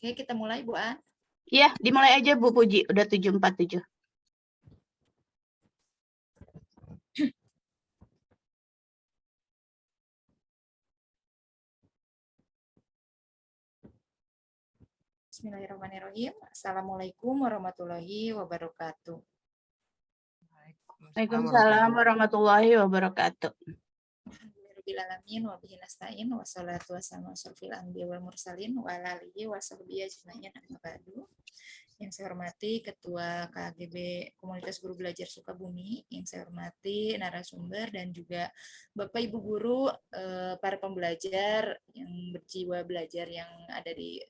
Oke, kita mulai Bu An. Iya, dimulai aja Bu Puji, udah 747. Bismillahirrahmanirrahim. Assalamualaikum warahmatullahi wabarakatuh. Waalaikumsalam warahmatullahi wabarakatuh. Alhamdulillahirobbilalamin wa bihi nasta'in wassalatu wassalamu asrofil anbiya wal mursalin wa ala alihi wa sahbihi ajmain amma ba'du. Yang saya hormati Ketua KGB Komunitas Guru Belajar Sukabumi, yang saya hormati narasumber dan juga Bapak Ibu guru, para pembelajar yang berjiwa belajar yang ada di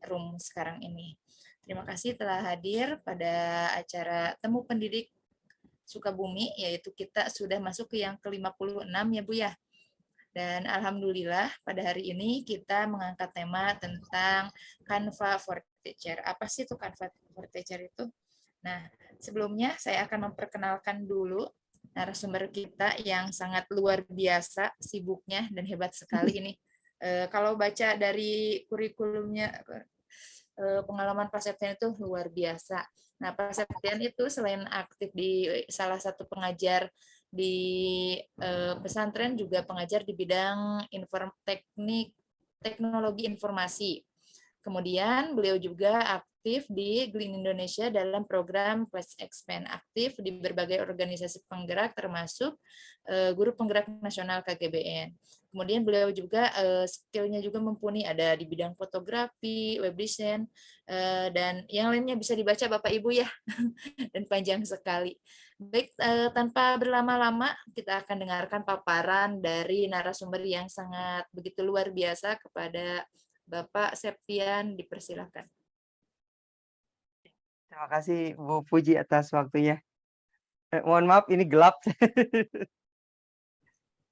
room sekarang ini. Terima kasih telah hadir pada acara Temu Pendidik Sukabumi, yaitu kita sudah masuk ke yang ke-56 ya Bu ya. Dan alhamdulillah pada hari ini kita mengangkat tema tentang Canva for Teacher. Apa sih itu Canva for Teacher itu? Nah, sebelumnya saya akan memperkenalkan dulu narasumber kita yang sangat luar biasa sibuknya dan hebat sekali ini. Kalau baca dari kurikulumnya, pengalaman Pak Septian itu luar biasa. Nah, Pak Septian itu selain aktif di salah satu pengajar di pesantren, juga pengajar di bidang teknologi informasi. Kemudian beliau juga aktif di Green Indonesia dalam program Class Expand, aktif di berbagai organisasi penggerak termasuk Guru Penggerak Nasional KGBN. Kemudian beliau juga skillnya juga mumpuni, ada di bidang fotografi, web design, dan yang lainnya bisa dibaca Bapak Ibu ya, dan panjang sekali. Baik, tanpa berlama-lama kita akan dengarkan paparan dari narasumber yang sangat begitu luar biasa kepada Bapak Septian, dipersilakan. Terima kasih Bu Puji atas waktunya. Mohon maaf ini gelap.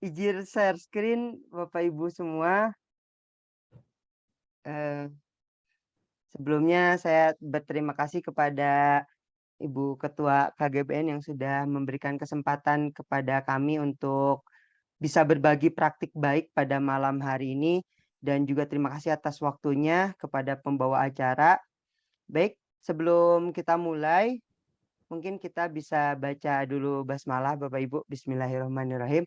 Izin share screen Bapak Ibu semua. Sebelumnya saya berterima kasih kepada Ibu Ketua KGBN yang sudah memberikan kesempatan kepada kami untuk bisa berbagi praktik baik pada malam hari ini. Dan juga terima kasih atas waktunya kepada pembawa acara. Baik, sebelum kita mulai, mungkin kita bisa baca dulu basmalah Bapak Ibu. Bismillahirrahmanirrahim.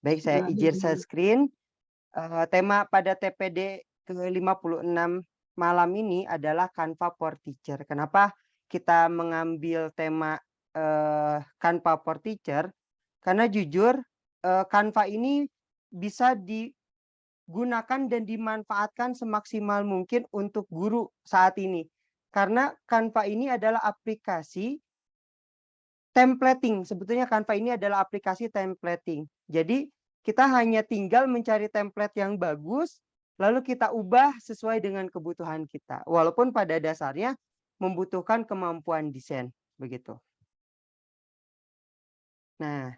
Baik, saya izin share screen. Tema pada TPD ke-56 malam ini adalah Canva for Teacher. Kenapa kita mengambil tema Canva for Teacher? Karena jujur Canva ini bisa digunakan dan dimanfaatkan semaksimal mungkin untuk guru saat ini. Karena Canva ini adalah aplikasi templating. Sebetulnya Canva ini adalah aplikasi templating. Jadi kita hanya tinggal mencari template yang bagus, lalu kita ubah sesuai dengan kebutuhan kita. Walaupun pada dasarnya membutuhkan kemampuan desain. Begitu. Nah,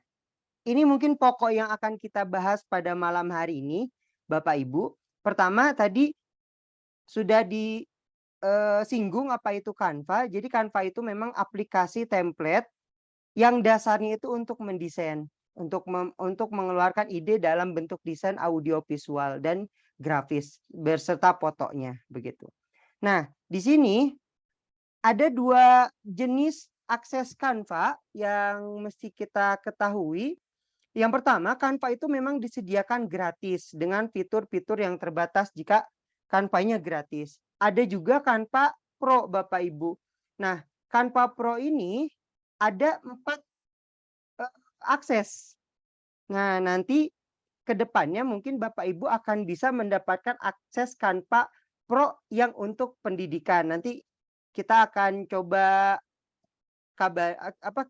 ini mungkin pokok yang akan kita bahas pada malam hari ini, Bapak Ibu. Pertama tadi sudah disinggung apa itu Canva. Jadi Canva itu memang aplikasi template yang dasarnya itu untuk mendesain, untuk mengeluarkan ide dalam bentuk desain audiovisual dan grafis berserta fotonya begitu. Nah, di sini ada dua jenis akses Canva yang mesti kita ketahui. Yang pertama, Canva itu memang disediakan gratis dengan fitur-fitur yang terbatas jika Canva-nya gratis. Ada juga Canva Pro, Bapak Ibu. Nah, Canva Pro ini ada 4 akses. Nah, nanti ke depannya mungkin Bapak Ibu akan bisa mendapatkan akses Canva Pro yang untuk pendidikan. Nanti kita akan coba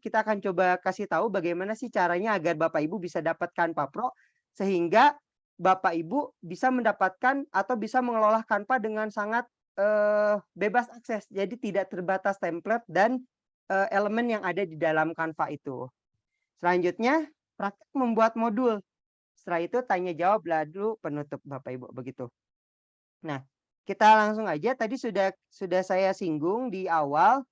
kita akan coba kasih tahu bagaimana sih caranya agar Bapak Ibu bisa dapat Canva Pro sehingga Bapak Ibu bisa mendapatkan atau bisa mengelola Canva dengan sangat bebas akses. Jadi tidak terbatas template dan elemen yang ada di dalam Canva itu. Selanjutnya, praktek membuat modul. Setelah itu tanya jawab lalu penutup Bapak Ibu begitu. Nah, kita langsung aja, tadi sudah saya singgung di awal.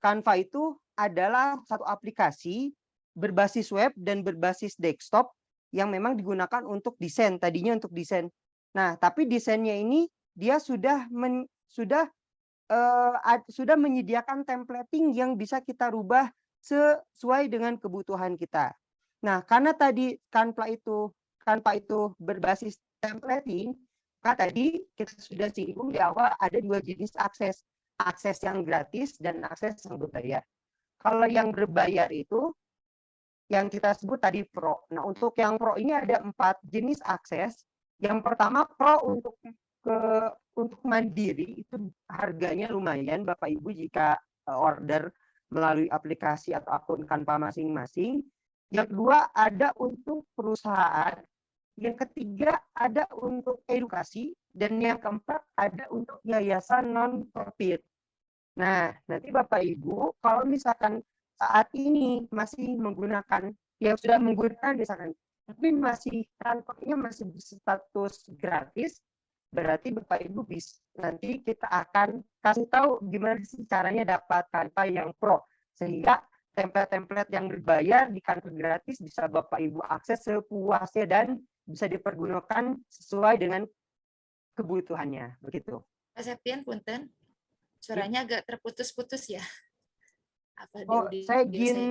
Canva itu adalah satu aplikasi berbasis web dan berbasis desktop yang memang digunakan untuk desain, tadinya untuk desain. Nah, tapi desainnya ini dia sudah sudah menyediakan templating yang bisa kita rubah sesuai dengan kebutuhan kita. Nah, karena tadi Canva itu berbasis templating, maka tadi kita sudah singgung di awal ada 2 jenis akses. Akses yang gratis dan akses yang berbayar. Kalau yang berbayar itu yang kita sebut tadi Pro. Nah, untuk yang Pro ini ada 4 jenis akses. Yang pertama Pro untuk mandiri itu harganya lumayan Bapak Ibu jika order melalui aplikasi atau akun Canva masing-masing. Yang kedua ada untuk perusahaan. Yang ketiga ada untuk edukasi. Dan yang keempat ada untuk yayasan non-profit. Nah, nanti Bapak Ibu kalau misalkan saat ini masih menggunakan, yang sudah menggunakan misalkan, tapi masih Canva-nya masih berstatus gratis, berarti Bapak Ibu bisa, nanti kita akan kasih tahu gimana sih caranya dapat Canva yang Pro. Sehingga template-template yang berbayar di Canva gratis bisa Bapak Ibu akses sepuasnya dan bisa dipergunakan sesuai dengan kebutuhannya. Begitu. Pak Septian, punten. Suaranya agak terputus-putus ya. Apa Oh, di saya video saya? izin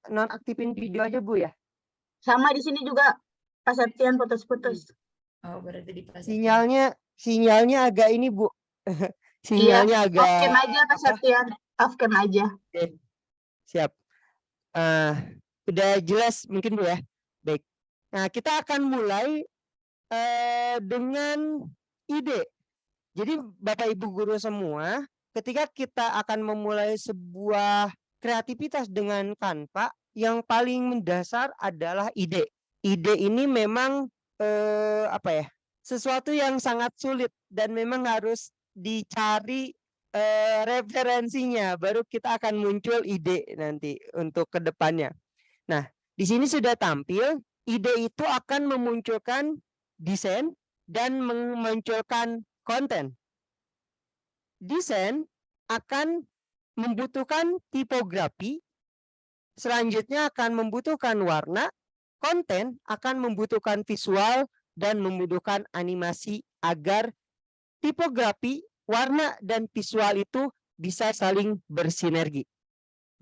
nonaktifin video aja Bu ya. Sama di sini juga Pak Septian putus-putus. Oh, berarti di Pak Septian. Sinyalnya agak ini Bu. Sinyalnya agak Off cam aja Pak Septian. Off cam aja. Oke. Siap. Udah jelas mungkin Bu ya. Baik. Nah, kita akan mulai dengan ide. Jadi Bapak Ibu guru semua, ketika kita akan memulai sebuah kreativitas dengan Canva, yang paling mendasar adalah ide. Ide ini memang sesuatu yang sangat sulit dan memang harus dicari referensinya, baru kita akan muncul ide nanti untuk kedepannya. Nah, di sini sudah tampil, ide itu akan memunculkan desain dan memunculkan konten. Desain akan membutuhkan tipografi, selanjutnya akan membutuhkan warna, konten akan membutuhkan visual dan membutuhkan animasi agar tipografi, warna, dan visual itu bisa saling bersinergi.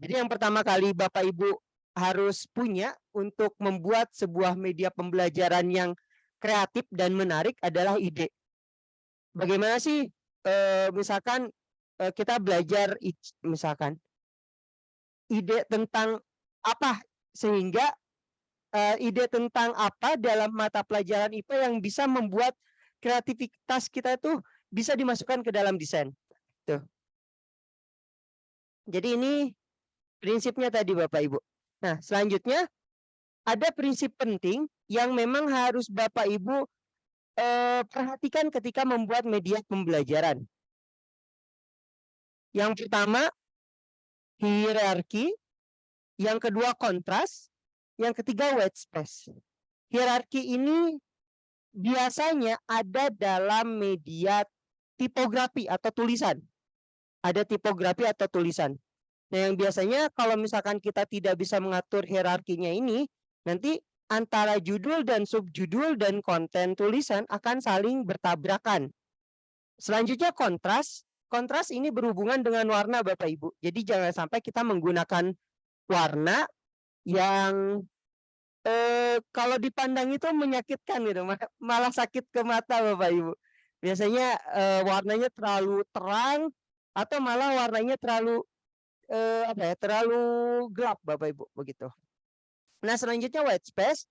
Jadi yang pertama kali Bapak Ibu harus punya untuk membuat sebuah media pembelajaran yang kreatif dan menarik adalah ide. Bagaimana sih misalkan kita belajar misalkan ide tentang apa, sehingga ide tentang apa dalam mata pelajaran IPA yang bisa membuat kreativitas kita itu bisa dimasukkan ke dalam desain. Tuh. Jadi ini prinsipnya tadi Bapak Ibu. Nah, selanjutnya ada prinsip penting yang memang harus Bapak Ibu perhatikan ketika membuat media pembelajaran. Yang pertama, hierarki. Yang kedua, kontras. Yang ketiga, white space. Hierarki ini biasanya ada dalam media tipografi atau tulisan. Ada tipografi atau tulisan. Nah, yang biasanya kalau misalkan kita tidak bisa mengatur hierarkinya ini, nanti antara judul dan subjudul dan konten tulisan akan saling bertabrakan. Selanjutnya kontras. Kontras ini berhubungan dengan warna Bapak Ibu. Jadi jangan sampai kita menggunakan warna yang kalau dipandang itu menyakitkan gitu, malah sakit ke mata Bapak Ibu. Biasanya warnanya terlalu terang atau malah warnanya terlalu terlalu gelap Bapak Ibu begitu. Nah, selanjutnya white space,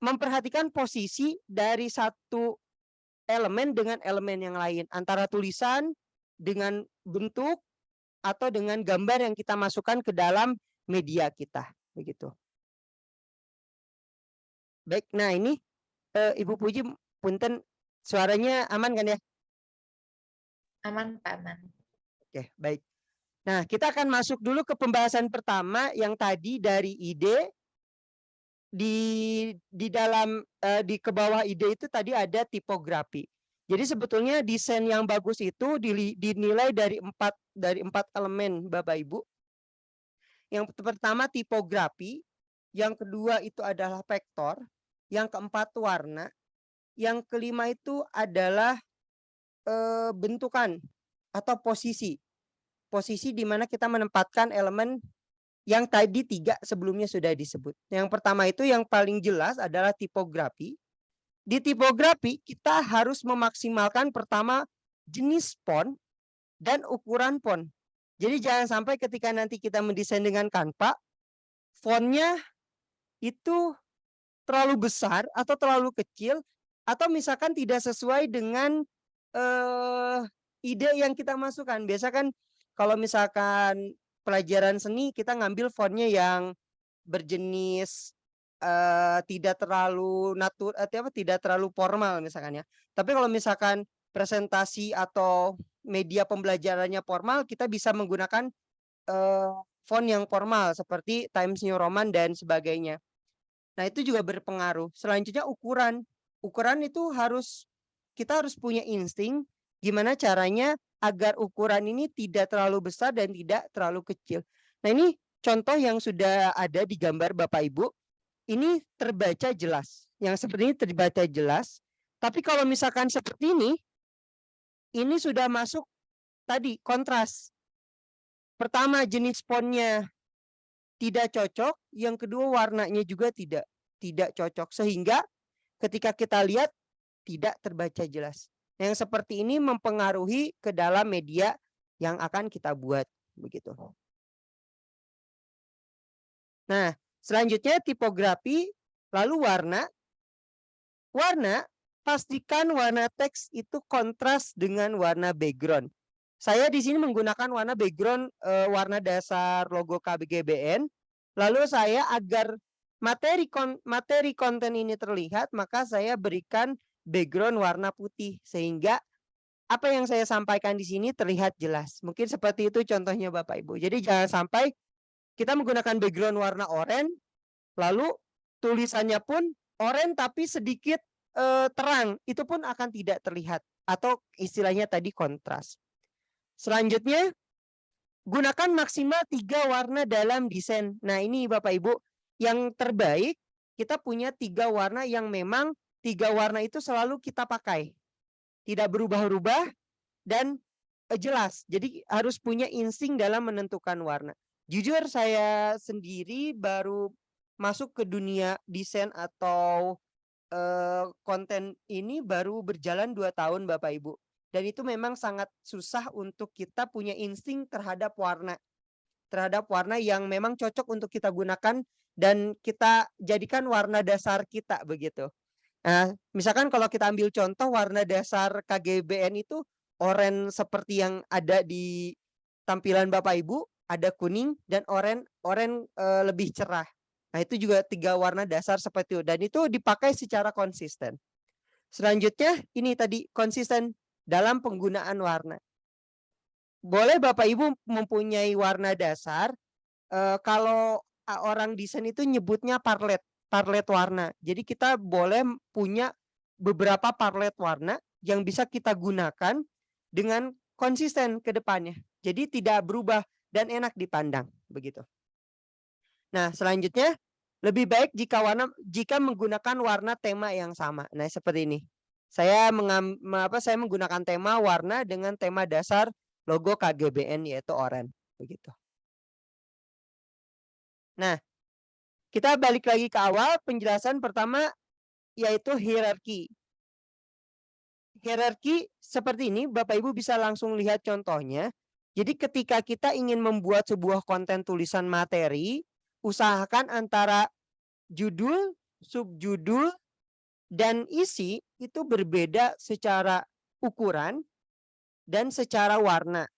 memperhatikan posisi dari satu elemen dengan elemen yang lain, antara tulisan dengan bentuk atau dengan gambar yang kita masukkan ke dalam media kita begitu. Baik, nah ini Ibu Puji, punten, suaranya aman kan ya? Aman, Pak, aman. Oke, baik. Nah, kita akan masuk dulu ke pembahasan pertama yang tadi dari ide. Di dalam di ke bawah ide itu tadi ada tipografi. Jadi sebetulnya desain yang bagus itu dinilai dari empat elemen Bapak Ibu. Yang pertama tipografi, yang kedua itu adalah vektor, yang keempat warna, yang kelima itu adalah bentukan atau posisi. Posisi di mana kita menempatkan elemen yang tadi 3 sebelumnya sudah disebut. Yang pertama itu yang paling jelas adalah tipografi. Di tipografi kita harus memaksimalkan pertama jenis font dan ukuran font. Jadi jangan sampai ketika nanti kita mendesain dengan Canva, fontnya itu terlalu besar atau terlalu kecil, atau misalkan tidak sesuai dengan ide yang kita masukkan. Biasa kan kalau misalkan pelajaran seni kita ngambil fontnya yang berjenis tidak terlalu tidak terlalu formal misalkan ya. Tapi kalau misalkan presentasi atau media pembelajarannya formal, kita bisa menggunakan font yang formal seperti Times New Roman dan sebagainya. Nah, itu juga berpengaruh. Selanjutnya ukuran. Ukuran itu kita harus punya insting gimana caranya agar ukuran ini tidak terlalu besar dan tidak terlalu kecil. Nah, ini contoh yang sudah ada di gambar Bapak Ibu. Ini terbaca jelas. Yang seperti ini terbaca jelas. Tapi kalau misalkan seperti ini sudah masuk tadi kontras. Pertama, jenis fontnya tidak cocok, yang kedua warnanya juga tidak cocok, sehingga ketika kita lihat tidak terbaca jelas. Yang seperti ini mempengaruhi ke dalam media yang akan kita buat, begitu. Nah, selanjutnya tipografi, lalu warna. Warna, pastikan warna teks itu kontras dengan warna background. Saya di sini menggunakan warna background warna dasar logo KGBN. Lalu saya agar materi konten ini terlihat, maka saya berikan background warna putih sehingga apa yang saya sampaikan di sini terlihat jelas. Mungkin seperti itu contohnya Bapak Ibu. Jadi jangan sampai kita menggunakan background warna oranye, lalu tulisannya pun oranye tapi sedikit terang, itu pun akan tidak terlihat atau istilahnya tadi kontras. Selanjutnya, gunakan maksimal 3 warna dalam desain. Nah, ini Bapak Ibu, yang terbaik kita punya 3 warna yang memang 3 warna itu selalu kita pakai. Tidak berubah-ubah dan jelas. Jadi harus punya insting dalam menentukan warna. Jujur saya sendiri baru masuk ke dunia desain atau konten ini baru berjalan 2 tahun Bapak Ibu. Dan itu memang sangat susah untuk kita punya insting terhadap warna. Terhadap warna yang memang cocok untuk kita gunakan dan kita jadikan warna dasar kita begitu. Nah, misalkan kalau kita ambil contoh warna dasar KGBN itu oranye seperti yang ada di tampilan Bapak Ibu, ada kuning dan oranye lebih cerah. Nah, itu juga 3 warna dasar seperti itu dan itu dipakai secara konsisten. Selanjutnya ini tadi konsisten dalam penggunaan warna. Boleh Bapak Ibu mempunyai warna dasar, kalau orang desain itu nyebutnya parlet warna. Jadi kita boleh punya beberapa parlet warna yang bisa kita gunakan dengan konsisten ke depannya. Jadi tidak berubah dan enak dipandang begitu. Nah, selanjutnya lebih baik jika menggunakan warna tema yang sama. Nah, seperti ini. Saya menggunakan tema warna dengan tema dasar logo KGBN yaitu oranye begitu. Nah, kita balik lagi ke awal, penjelasan pertama yaitu hierarki. Hierarki seperti ini, Bapak Ibu bisa langsung lihat contohnya. Jadi ketika kita ingin membuat sebuah konten tulisan materi, usahakan antara judul, subjudul, dan isi itu berbeda secara ukuran dan secara warna.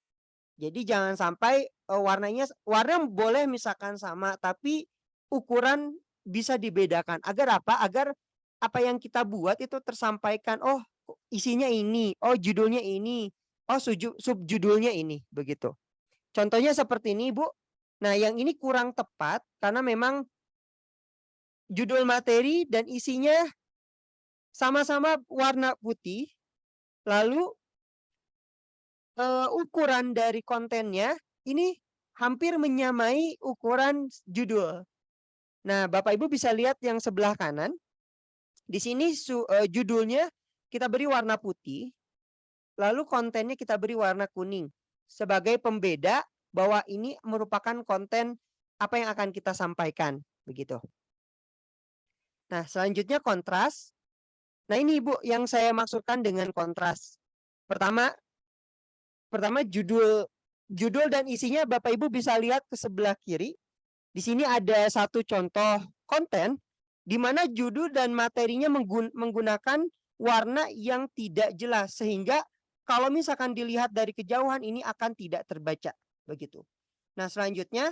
Jadi jangan sampai warna boleh misalkan sama, tapi ukuran bisa dibedakan. Agar apa? Agar apa yang kita buat itu tersampaikan, oh isinya ini, oh judulnya ini, oh subjudulnya ini, begitu. Contohnya seperti ini, Bu. Nah, yang ini kurang tepat karena memang judul materi dan isinya sama-sama warna putih, lalu ukuran dari kontennya ini hampir menyamai ukuran judul. Nah, Bapak Ibu bisa lihat yang sebelah kanan. Di sini judulnya kita beri warna putih, lalu kontennya kita beri warna kuning sebagai pembeda bahwa ini merupakan konten apa yang akan kita sampaikan, begitu. Nah, selanjutnya kontras. Nah, ini Ibu yang saya maksudkan dengan kontras. Pertama judul dan isinya Bapak Ibu bisa lihat ke sebelah kiri. Di sini ada satu contoh konten di mana judul dan materinya menggunakan warna yang tidak jelas sehingga kalau misalkan dilihat dari kejauhan ini akan tidak terbaca, begitu. Nah, selanjutnya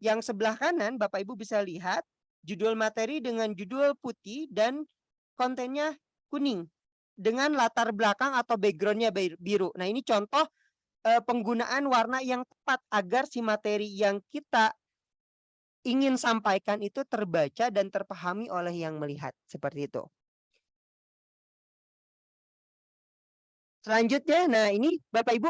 yang sebelah kanan Bapak Ibu bisa lihat judul materi dengan judul putih dan kontennya kuning dengan latar belakang atau backgroundnya biru. Nah, ini contoh penggunaan warna yang tepat agar si materi yang kita ingin sampaikan itu terbaca dan terpahami oleh yang melihat. Seperti itu. Selanjutnya, nah ini Bapak Ibu,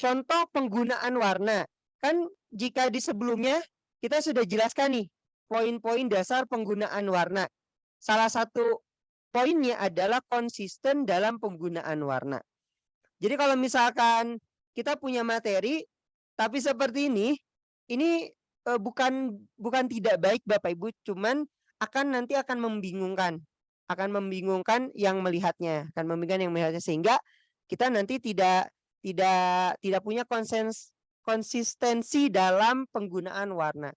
contoh penggunaan warna. Kan jika di sebelumnya kita sudah jelaskan nih, poin-poin dasar penggunaan warna. Salah satu poinnya adalah konsisten dalam penggunaan warna. Jadi kalau misalkan kita punya materi, tapi seperti ini bukan tidak baik Bapak Ibu, cuman nanti akan membingungkan. Akan membingungkan yang melihatnya, sehingga kita nanti tidak punya konsistensi dalam penggunaan warna.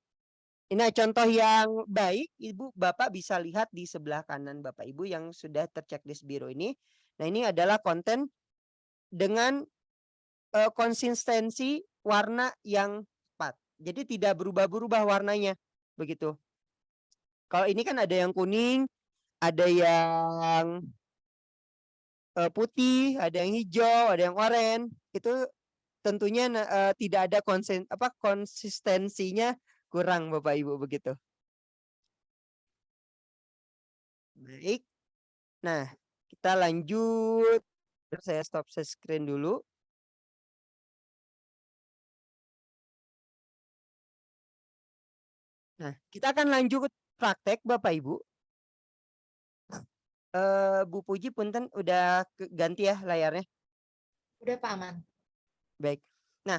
Ini contoh yang baik, Ibu Bapak bisa lihat di sebelah kanan Bapak Ibu yang sudah terchecklist biru ini. Nah, ini adalah konten dengan konsistensi warna yang tepat. Jadi tidak berubah-berubah warnanya, begitu. Kalau ini kan ada yang kuning, ada yang putih, ada yang hijau, ada yang oranye. Itu tentunya tidak ada konsistensinya kurang Bapak Ibu, begitu. Baik. Nah, kita lanjut. Saya stop screen dulu. Nah, kita akan lanjut praktek Bapak Ibu. Bu Puji punten udah ganti ya layarnya? Udah Pak Aman. Baik. Nah,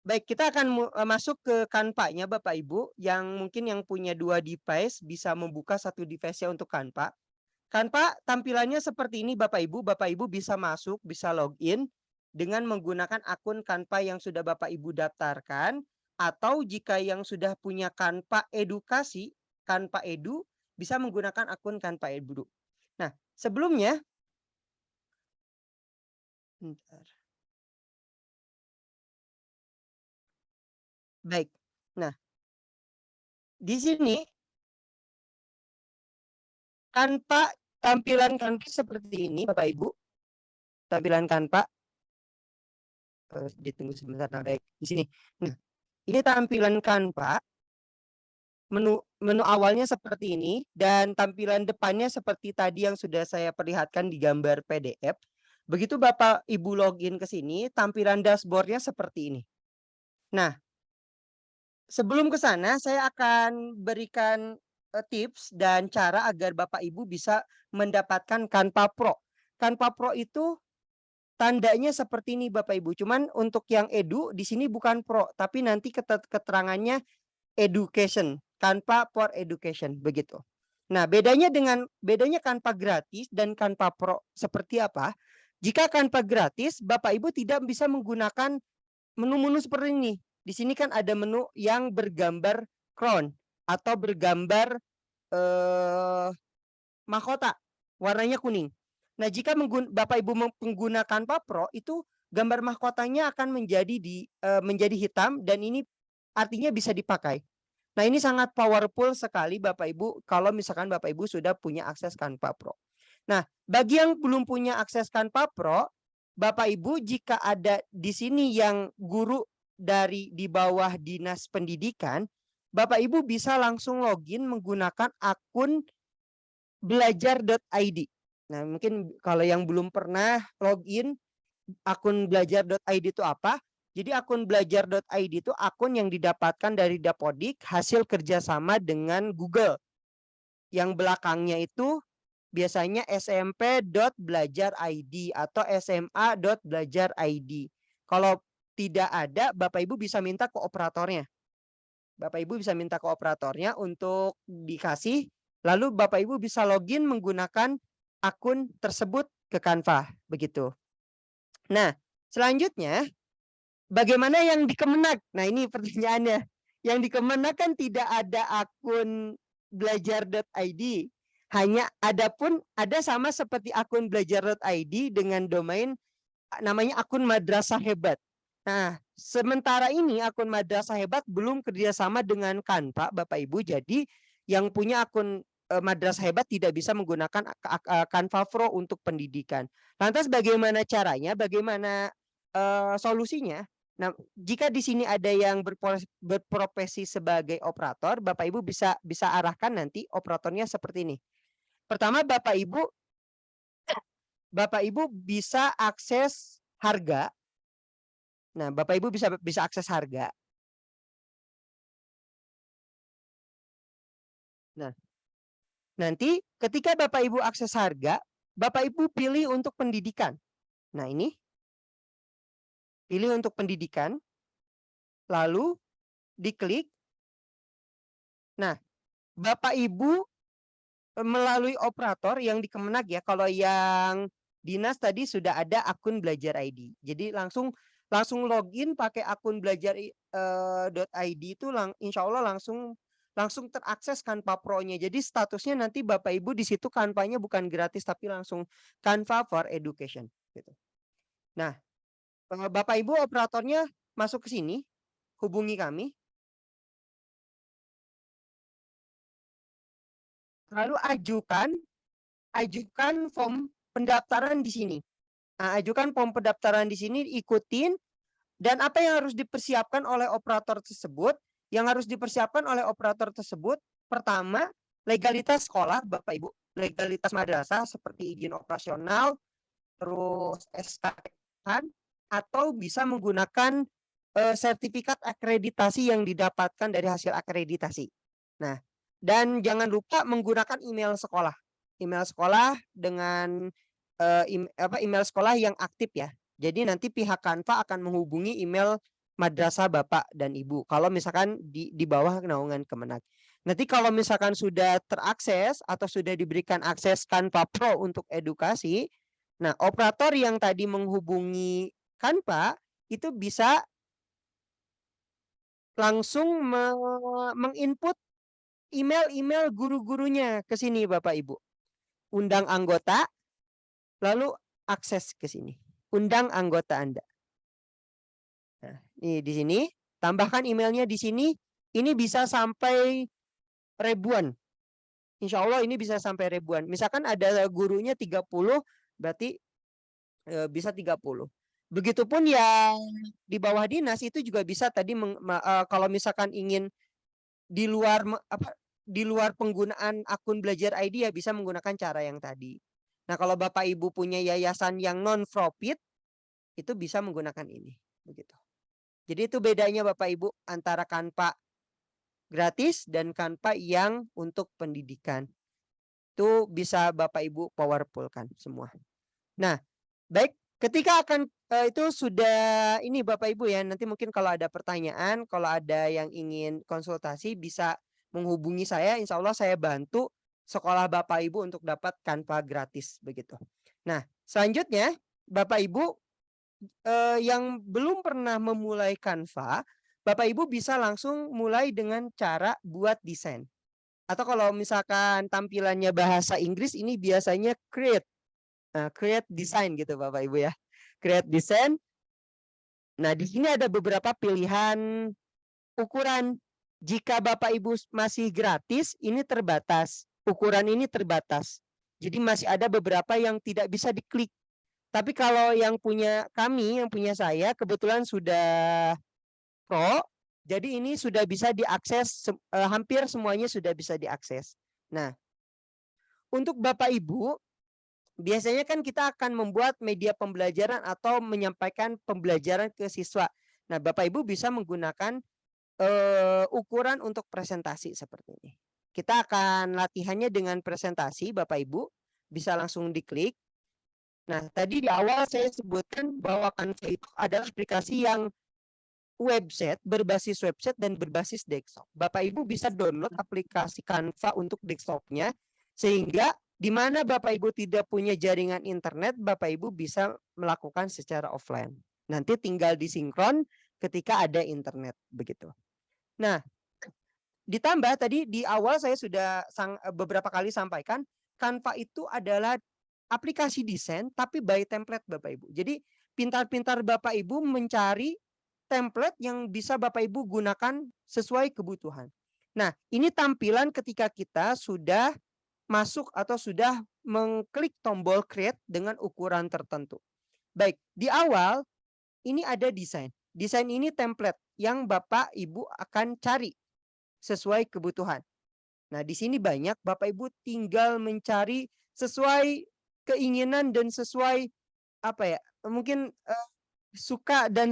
baik kita akan masuk ke Canva-nya Bapak Ibu yang mungkin yang punya 2 device bisa membuka satu device-nya untuk Canva. Canva tampilannya seperti ini Bapak Ibu. Bapak Ibu bisa masuk, bisa login dengan menggunakan akun Canva yang sudah Bapak Ibu daftarkan, atau jika yang sudah punya Canva edukasi, Canva Edu, bisa menggunakan akun Canva Edu. Nah, sebelumnya bentar. Baik. Nah, di sini Canva, tampilan Canva seperti ini Bapak Ibu. Tampilan Canva. Ditunggu sebentar. Nah, baik. Di sini. Nah, ini tampilan Canva. Menu awalnya seperti ini dan tampilan depannya seperti tadi yang sudah saya perlihatkan di gambar PDF. Begitu Bapak Ibu login ke sini, tampilan dashboardnya seperti ini. Nah, sebelum ke sana saya akan berikan tips dan cara agar Bapak Ibu bisa mendapatkan Canva Pro. Canva Pro itu tandanya seperti ini Bapak Ibu. Cuman untuk yang edu di sini bukan Pro, tapi nanti keterangannya education. Canva for Education, begitu. Nah, bedanya Canva gratis dan Canva Pro seperti apa? Jika Canva gratis, Bapak Ibu tidak bisa menggunakan menu-menu seperti ini. Di sini kan ada menu yang bergambar crown atau bergambar mahkota, warnanya kuning. Nah, jika Bapak Ibu menggunakan Canva Pro, itu gambar mahkotanya akan menjadi hitam dan ini artinya bisa dipakai. Nah, ini sangat powerful sekali Bapak Ibu kalau misalkan Bapak Ibu sudah punya akses Canva Pro. Nah, bagi yang belum punya akses Canva Pro, Bapak Ibu jika ada di sini yang guru di bawah Dinas Pendidikan, Bapak Ibu bisa langsung login menggunakan akun belajar.id. Nah, mungkin kalau yang belum pernah login akun belajar.id itu apa? Jadi akun belajar.id itu akun yang didapatkan dari Dapodik hasil kerjasama dengan Google. Yang belakangnya itu biasanya smp.belajar.id atau sma.belajar.id. Kalau tidak ada, Bapak Ibu bisa minta ke operatornya. Bapak Ibu bisa minta ke operatornya untuk dikasih, lalu Bapak Ibu bisa login menggunakan akun tersebut ke Canva, begitu. Nah, selanjutnya bagaimana yang di Kemenag? Nah, ini pertanyaannya. Yang di Kemenag kan tidak ada akun belajar.id. Hanya ada sama seperti akun belajar.id dengan domain namanya akun Madrasah Hebat. Nah, sementara ini akun Madrasah Hebat belum kerjasama dengan Canva, Bapak Ibu. Jadi yang punya akun Madrasah Hebat tidak bisa menggunakan Canva Pro untuk pendidikan. Lantas bagaimana caranya? Bagaimana solusinya? Nah, jika di sini ada yang berprofesi sebagai operator, Bapak Ibu bisa arahkan nanti operatornya seperti ini. Pertama, Bapak Ibu bisa akses harga. Nah, Bapak Ibu bisa akses harga. Nah, nanti ketika Bapak Ibu akses harga, Bapak Ibu pilih untuk pendidikan. Nah, ini pilih untuk pendidikan, lalu diklik. Nah, Bapak Ibu melalui operator yang di Kemenag ya, kalau yang dinas tadi sudah ada akun Belajar ID. Jadi langsung login pakai akun belajar.id itu insya Allah langsung terakses Canva Pro-nya. Jadi statusnya nanti Bapak Ibu di situ Canva-nya bukan gratis tapi langsung Canva for Education gitu. Nah, Bapak Ibu operatornya masuk ke sini, hubungi kami. Lalu ajukan form pendaftaran di sini. Nah, ajukan form pendaftaran di sini, ikutin, dan apa yang harus dipersiapkan oleh operator tersebut? Yang harus dipersiapkan oleh operator tersebut, pertama, legalitas sekolah, Bapak Ibu, legalitas madrasah seperti izin operasional, terus SKK, atau bisa menggunakan sertifikat akreditasi yang didapatkan dari hasil akreditasi. Nah, dan jangan lupa menggunakan email sekolah. Email sekolah dengan email sekolah yang aktif ya. Jadi nanti pihak Canva akan menghubungi email madrasah Bapak dan Ibu. Kalau misalkan di bawah naungan Kemenag. Nanti kalau misalkan sudah terakses atau sudah diberikan akses Canva Pro untuk edukasi, nah operator yang tadi menghubungi Canva itu bisa langsung menginput email guru-gurunya ke sini Bapak Ibu. Undang anggota, lalu akses ke sini. Undang anggota Anda. Nah, ini di sini, tambahkan emailnya di sini. Ini bisa sampai ribuan. Insya Allah ini bisa sampai ribuan. Misalkan ada gurunya 30, berarti bisa 30. Begitupun yang di bawah dinas itu juga bisa tadi kalau misalkan ingin di luar penggunaan akun Belajar ID ya bisa menggunakan cara yang tadi. Nah, kalau Bapak Ibu punya yayasan yang non-profit itu bisa menggunakan ini, begitu. Jadi itu bedanya Bapak Ibu antara Canva gratis dan Canva yang untuk pendidikan. Itu bisa Bapak Ibu powerful-kan semua. Nah, baik, ketika akan itu sudah ini Bapak Ibu ya, nanti mungkin kalau ada pertanyaan, kalau ada yang ingin konsultasi bisa menghubungi saya, insya Allah saya bantu sekolah Bapak Ibu untuk dapat Canva gratis begitu. Nah, selanjutnya Bapak Ibu yang belum pernah memulai Canva, Bapak Ibu bisa langsung mulai dengan cara buat desain. Atau kalau misalkan tampilannya bahasa Inggris ini biasanya create design gitu Bapak Ibu ya. Create design. Nah, di sini ada beberapa pilihan ukuran. Jika Bapak Ibu masih gratis, ini terbatas. Ukuran ini terbatas. Jadi masih ada beberapa yang tidak bisa diklik. Tapi kalau yang punya saya, kebetulan sudah Pro, jadi ini sudah bisa diakses, hampir semuanya sudah bisa diakses. Nah, untuk Bapak Ibu, biasanya kan kita akan membuat media pembelajaran atau menyampaikan pembelajaran ke siswa. Nah, Bapak Ibu bisa menggunakan ukuran untuk presentasi seperti ini. Kita akan latihannya dengan presentasi, Bapak Ibu. bisa langsung diklik. Nah, tadi di awal saya sebutkan bahwa Canva itu adalah aplikasi yang website, berbasis website dan berbasis desktop. Bapak Ibu bisa download aplikasi Canva untuk desktopnya, sehingga di mana Bapak Ibu tidak punya jaringan internet, Bapak Ibu bisa melakukan secara offline. Nanti tinggal disinkron ketika ada internet, begitu. Nah, ditambah tadi di awal saya sudah beberapa kali sampaikan, Canva itu adalah aplikasi desain tapi by template Bapak Ibu. Jadi pintar-pintar Bapak Ibu mencari template yang bisa Bapak Ibu gunakan sesuai kebutuhan. Nah, ini tampilan ketika kita sudah masuk atau sudah mengklik tombol create dengan ukuran tertentu. Baik, di awal ini ada desain. Desain ini template yang Bapak Ibu akan cari sesuai kebutuhan. Nah, di sini banyak Bapak Ibu tinggal mencari sesuai keinginan dan sesuai apa ya? Mungkin suka dan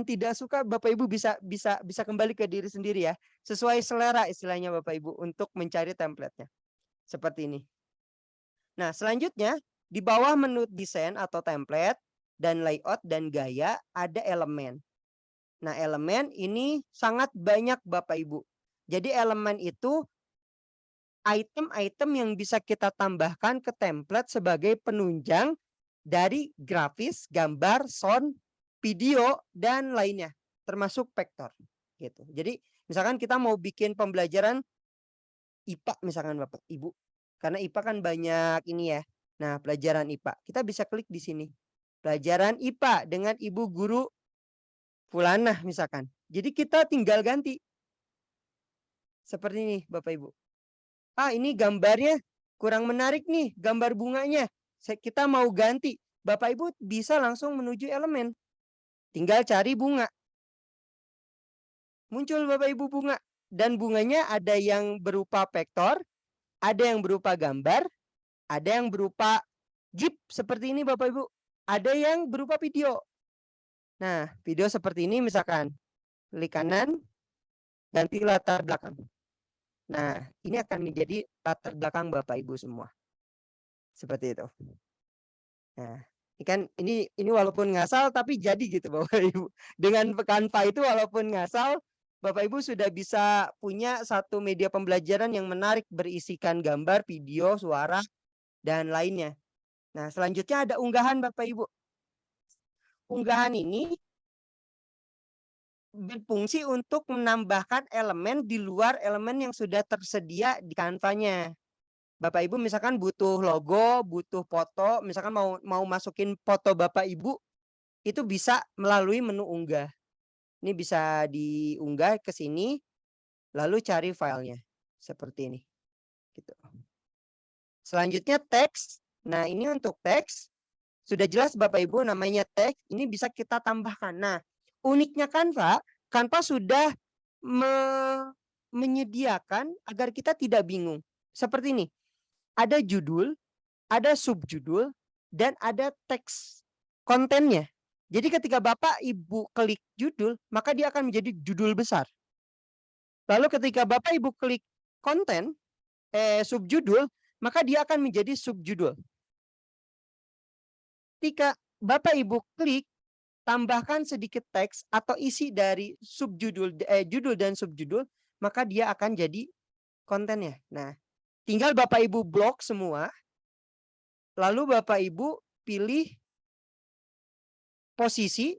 tidak suka Bapak Ibu bisa kembali ke diri sendiri ya. Sesuai selera istilahnya Bapak Ibu untuk mencari template-nya. Seperti ini. Nah, selanjutnya di bawah menu desain atau template dan layout dan gaya ada elemen. Nah, elemen ini sangat banyak Bapak Ibu. Jadi elemen itu item-item yang bisa kita tambahkan ke template sebagai penunjang dari grafis, gambar, sound, video, dan lainnya. Termasuk vektor. Gitu. Jadi misalkan kita mau bikin pembelajaran IPA misalkan Bapak Ibu. Karena IPA kan banyak ini ya. Nah, pelajaran IPA. Kita bisa klik di sini. Pelajaran IPA dengan Ibu Guru Fulanah misalkan. Jadi kita tinggal ganti. Seperti ini Bapak Ibu. Ini gambarnya kurang menarik nih, gambar bunganya. Kita mau ganti. Bapak Ibu bisa langsung menuju elemen. Tinggal cari bunga. Muncul Bapak Ibu bunga. Dan bunganya ada yang berupa vektor, ada yang berupa gambar, ada yang berupa GIF seperti ini Bapak Ibu. Ada yang berupa video. Nah, video seperti ini misalkan. Klik kanan, ganti latar belakang. Nah, ini akan menjadi latar belakang Bapak Ibu semua. Seperti itu. Nah, ini walaupun ngasal tapi jadi gitu Bapak Ibu. Dengan Canva itu walaupun ngasal, Bapak Ibu sudah bisa punya satu media pembelajaran yang menarik berisikan gambar, video, suara, dan lainnya. Nah, selanjutnya ada unggahan Bapak Ibu. Unggahan ini berfungsi untuk menambahkan elemen di luar elemen yang sudah tersedia di Canva-nya. Bapak Ibu misalkan butuh logo, butuh foto, misalkan mau masukin foto Bapak Ibu, itu bisa melalui menu unggah. Ini bisa diunggah ke sini, lalu cari filenya seperti ini. Gitu. Selanjutnya teks. Nah, ini untuk teks sudah jelas Bapak Ibu namanya teks, ini bisa kita tambahkan. Nah, uniknya Canva sudah menyediakan agar kita tidak bingung. Seperti ini. Ada judul, ada subjudul, dan ada teks kontennya. Jadi ketika Bapak Ibu klik judul, maka dia akan menjadi judul besar. Lalu ketika Bapak Ibu klik konten, subjudul, maka dia akan menjadi subjudul. Ketika Bapak Ibu klik, tambahkan sedikit teks atau isi dari judul dan subjudul, maka dia akan jadi kontennya. Nah, tinggal Bapak Ibu blok semua, lalu Bapak Ibu pilih posisi,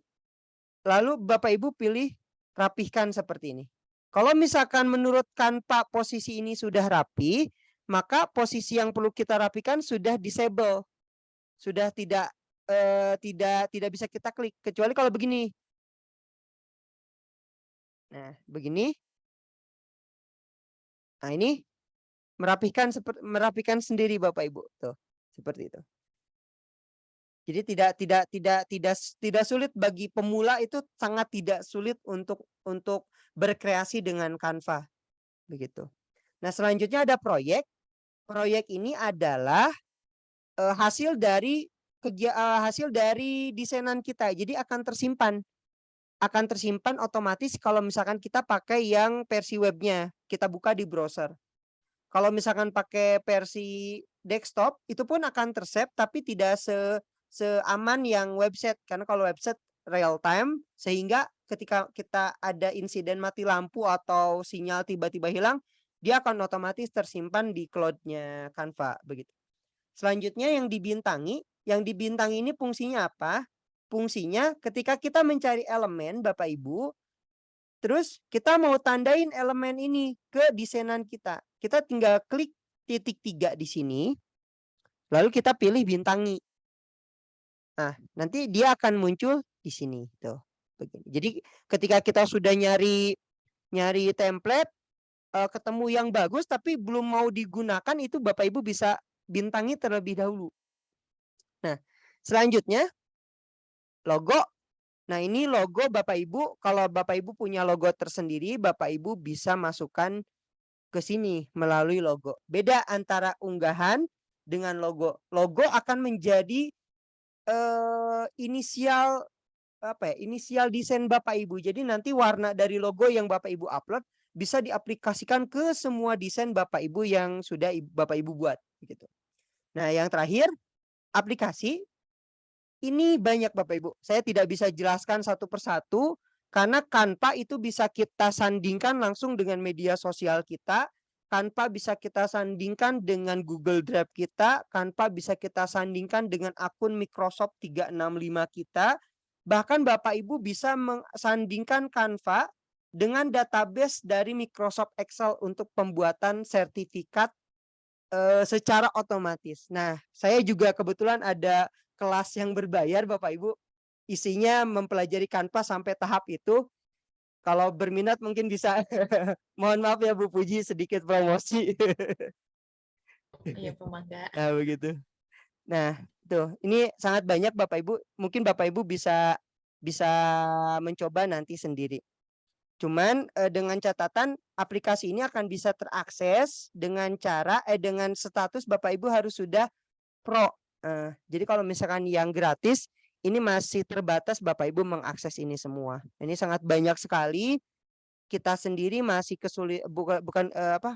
lalu Bapak Ibu pilih rapihkan seperti ini. Kalau misalkan menurut Canva posisi ini sudah rapi, maka posisi yang perlu kita rapikan sudah disable, sudah tidak bisa kita klik kecuali kalau begini. Nah, begini. Nah, ini merapikan sendiri Bapak Ibu, tuh. Seperti itu. Jadi tidak sulit bagi pemula, itu sangat tidak sulit untuk berkreasi dengan Canva. Begitu. Nah, selanjutnya ada proyek. Proyek ini adalah hasil dari desainan kita. Jadi akan tersimpan otomatis kalau misalkan kita pakai yang versi webnya, kita buka di browser. Kalau misalkan pakai versi desktop itu pun akan tersave, tapi tidak seaman yang website, karena kalau website real time, sehingga ketika kita ada insiden mati lampu atau sinyal tiba-tiba hilang, dia akan otomatis tersimpan di cloud-nya Canva begitu. Selanjutnya yang dibintangi ini fungsinya apa? Fungsinya ketika kita mencari elemen Bapak Ibu, terus kita mau tandain elemen ini ke desainan kita. Kita tinggal klik titik 3 di sini, lalu kita pilih bintangi. Nah, nanti dia akan muncul di sini tuh. Begini. Jadi ketika kita sudah nyari template, ketemu yang bagus tapi belum mau digunakan, itu Bapak Ibu bisa bintangi terlebih dahulu. Nah, selanjutnya logo. Nah, ini logo Bapak Ibu, kalau Bapak Ibu punya logo tersendiri, Bapak Ibu bisa masukkan ke sini melalui logo. Beda antara unggahan dengan logo. Logo akan menjadi inisial desain Bapak Ibu. Jadi nanti warna dari logo yang Bapak Ibu upload bisa diaplikasikan ke semua desain Bapak Ibu yang sudah Bapak Ibu buat gitu. Nah, yang terakhir, aplikasi. Ini banyak Bapak Ibu. Saya tidak bisa jelaskan satu persatu karena Canva itu bisa kita sandingkan langsung dengan media sosial kita. Canva bisa kita sandingkan dengan Google Drive kita. Canva bisa kita sandingkan dengan akun Microsoft 365 kita. Bahkan Bapak Ibu bisa mensandingkan Canva dengan database dari Microsoft Excel untuk pembuatan sertifikat secara otomatis. Nah, saya juga kebetulan ada kelas yang berbayar Bapak Ibu. Isinya mempelajari Canva sampai tahap itu. Kalau berminat mungkin bisa. Mohon maaf ya Bu Puji, sedikit promosi. Iya, pemangga. Nah, begitu. Nah, tuh, ini sangat banyak Bapak Ibu. Mungkin Bapak Ibu bisa mencoba nanti sendiri. Cuman dengan catatan aplikasi ini akan bisa terakses dengan dengan status Bapak Ibu harus sudah pro. Jadi kalau misalkan yang gratis ini masih terbatas Bapak Ibu mengakses ini semua. Ini sangat banyak sekali. Kita sendiri masih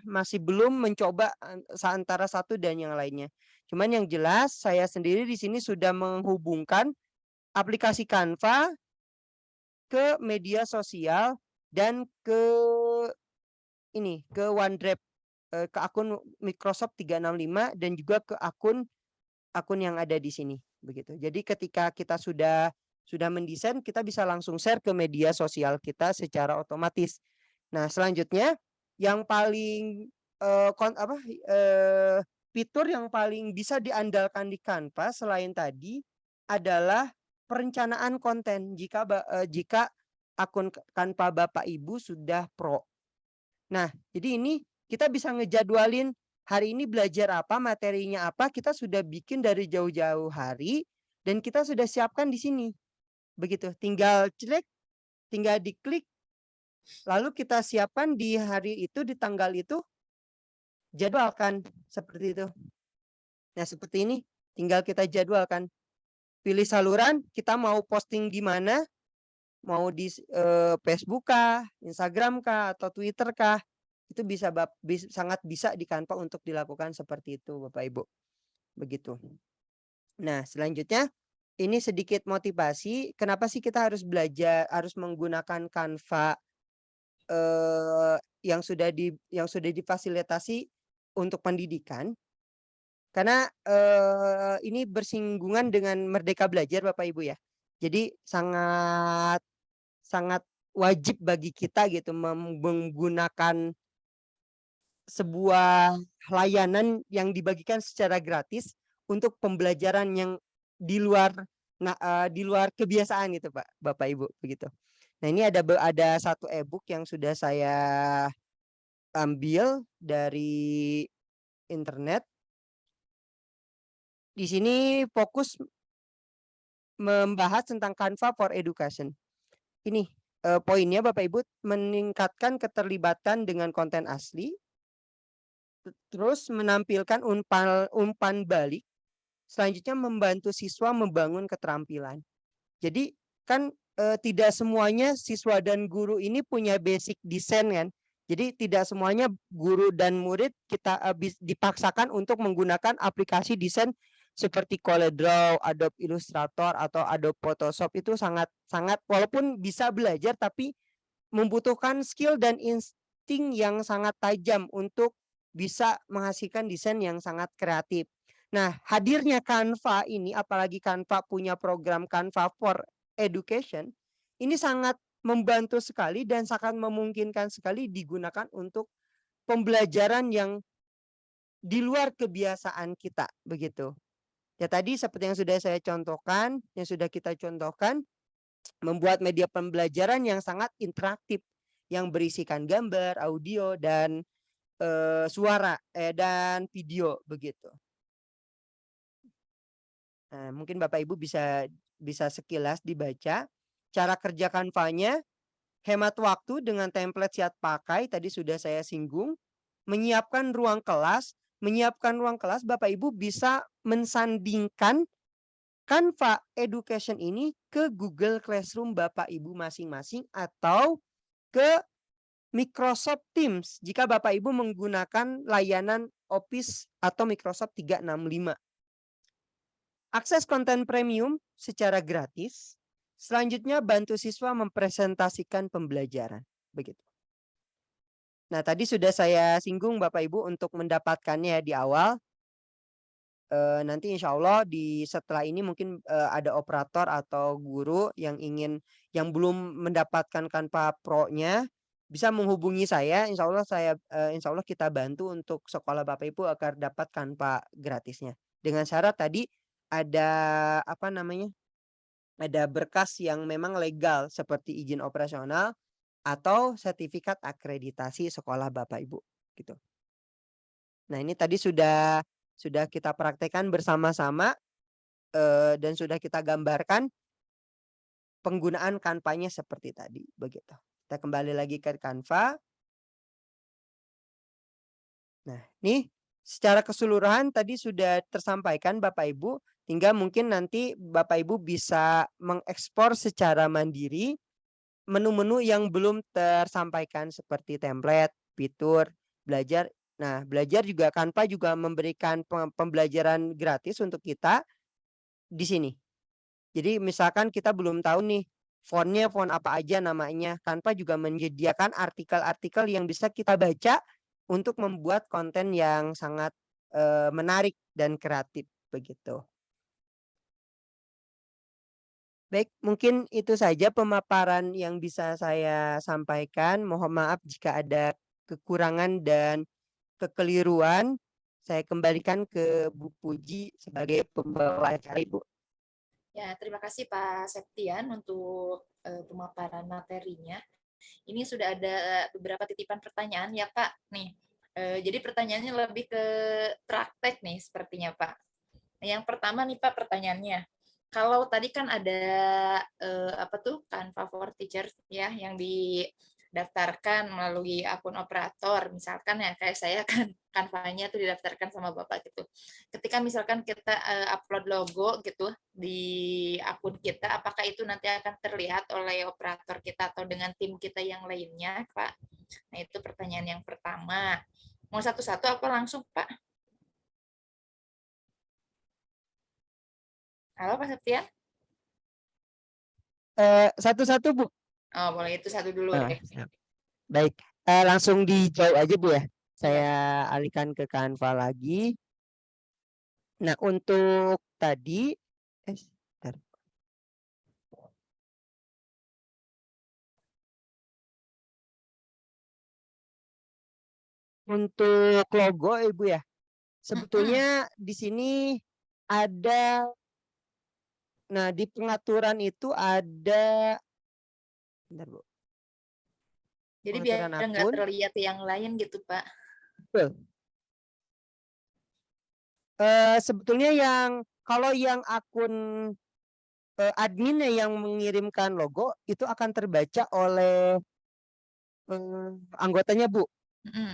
masih belum mencoba antara satu dan yang lainnya. Cuman yang jelas saya sendiri di sini sudah menghubungkan aplikasi Canva ke media sosial dan ke OneDrive, ke akun Microsoft 365 dan juga ke akun yang ada di sini begitu. Jadi ketika kita sudah mendesain, kita bisa langsung share ke media sosial kita secara otomatis. Nah, selanjutnya yang paling fitur yang paling bisa diandalkan di Canva selain tadi adalah perencanaan konten jika akun Canva Bapak Ibu sudah pro. Nah, jadi ini kita bisa ngejadwalin hari ini belajar apa, materinya apa, kita sudah bikin dari jauh-jauh hari dan kita sudah siapkan di sini. Begitu, tinggal diklik, lalu kita siapkan di hari itu, di tanggal itu, jadwalkan seperti itu. Nah, seperti ini, tinggal kita jadwalkan. Pilih saluran, kita mau posting di mana, mau di Facebook kah, Instagram kah, atau Twitter kah, itu sangat bisa di Canva untuk dilakukan seperti itu Bapak Ibu. Begitu. Nah, selanjutnya ini sedikit motivasi kenapa sih kita harus belajar, harus menggunakan Canva yang sudah difasilitasi untuk pendidikan. Karena ini bersinggungan dengan Merdeka Belajar Bapak Ibu ya. Jadi sangat wajib bagi kita gitu menggunakan sebuah layanan yang dibagikan secara gratis untuk pembelajaran yang di luar kebiasaan gitu Bapak Ibu begitu. Nah, ini ada satu e-book yang sudah saya ambil dari internet. Di sini fokus membahas tentang Canva for Education. Ini poinnya Bapak Ibu, meningkatkan keterlibatan dengan konten asli, terus menampilkan umpan balik, selanjutnya membantu siswa membangun keterampilan. Jadi kan tidak semuanya siswa dan guru ini punya basic desain kan. Jadi tidak semuanya guru dan murid kita dipaksakan untuk menggunakan aplikasi desain seperti CorelDRAW, Adobe Illustrator atau Adobe Photoshop. Itu sangat walaupun bisa belajar tapi membutuhkan skill dan insting yang sangat tajam untuk bisa menghasilkan desain yang sangat kreatif. Nah, hadirnya Canva ini, apalagi Canva punya program Canva for Education, ini sangat membantu sekali dan sangat memungkinkan sekali digunakan untuk pembelajaran yang di luar kebiasaan kita, begitu. Ya tadi seperti yang sudah saya contohkan, yang sudah kita contohkan, membuat media pembelajaran yang sangat interaktif, yang berisikan gambar, audio, dan suara dan video, begitu. Nah, mungkin Bapak Ibu bisa sekilas dibaca cara kerja Canva-nya. Hemat waktu dengan template siap pakai, tadi sudah saya singgung. Menyiapkan ruang kelas Bapak Ibu bisa mensandingkan Canva Education ini ke Google Classroom Bapak Ibu masing-masing atau ke Microsoft Teams jika Bapak Ibu menggunakan layanan Office atau Microsoft 365. Akses konten premium secara gratis. Selanjutnya bantu siswa mempresentasikan pembelajaran. Begitu. Nah, tadi sudah saya singgung Bapak Ibu untuk mendapatkannya di awal. Nanti insya Allah setelah ini mungkin ada operator atau guru yang belum mendapatkan Canva Pro-nya bisa menghubungi saya. Insya Allah kita bantu untuk sekolah Bapak Ibu agar dapat Canva gratisnya. Dengan syarat tadi ada ada berkas yang memang legal seperti izin operasional atau sertifikat akreditasi sekolah Bapak Ibu gitu. Nah, ini tadi sudah kita praktekkan bersama-sama dan sudah kita gambarkan penggunaan Canva-nya seperti tadi, begitu. Kita kembali lagi ke Canva. Nah, ini secara keseluruhan tadi sudah tersampaikan Bapak Ibu, hingga mungkin nanti Bapak Ibu bisa mengekspor secara mandiri menu-menu yang belum tersampaikan seperti template, fitur, belajar. Nah, belajar juga Canva juga memberikan pembelajaran gratis untuk kita di sini. Jadi misalkan kita belum tahu nih fontnya font apa aja namanya, Canva juga menyediakan artikel-artikel yang bisa kita baca untuk membuat konten yang sangat menarik dan kreatif, begitu. Baik, mungkin itu saja pemaparan yang bisa saya sampaikan. Mohon maaf jika ada kekurangan dan kekeliruan. Saya kembalikan ke Bu Puji sebagai pembawa acara, Ibu. Ya, terima kasih Pak Septian untuk pemaparan materinya. Ini sudah ada beberapa titipan pertanyaan ya Pak. Nih, jadi pertanyaannya lebih ke praktek nih sepertinya Pak. Yang pertama nih Pak pertanyaannya. Kalau tadi kan ada Canva for Teachers ya yang didaftarkan melalui akun operator, misalkan ya kayak saya kan Canva-nya tuh didaftarkan sama Bapak gitu. Ketika misalkan kita upload logo gitu di akun kita, apakah itu nanti akan terlihat oleh operator kita atau dengan tim kita yang lainnya, Pak? Nah, itu pertanyaan yang pertama. Mau satu-satu apa langsung, Pak? Halo Pak Septian? Satu-satu, Bu. Oh, boleh itu satu dulu deh. Baik, langsung dijawab aja Bu ya. Saya Iya. alihkan ke Canva lagi. Nah, untuk tadi sebentar. Untuk logo Ibu ya. Sebetulnya di sini ada, nah di pengaturan itu ada, bentar Bu. Jadi biar Pengaturan nggak akun. terlihat yang lain gitu, Pak. Betul. Sebetulnya kalau yang akun adminnya yang mengirimkan logo itu akan terbaca oleh anggotanya Bu.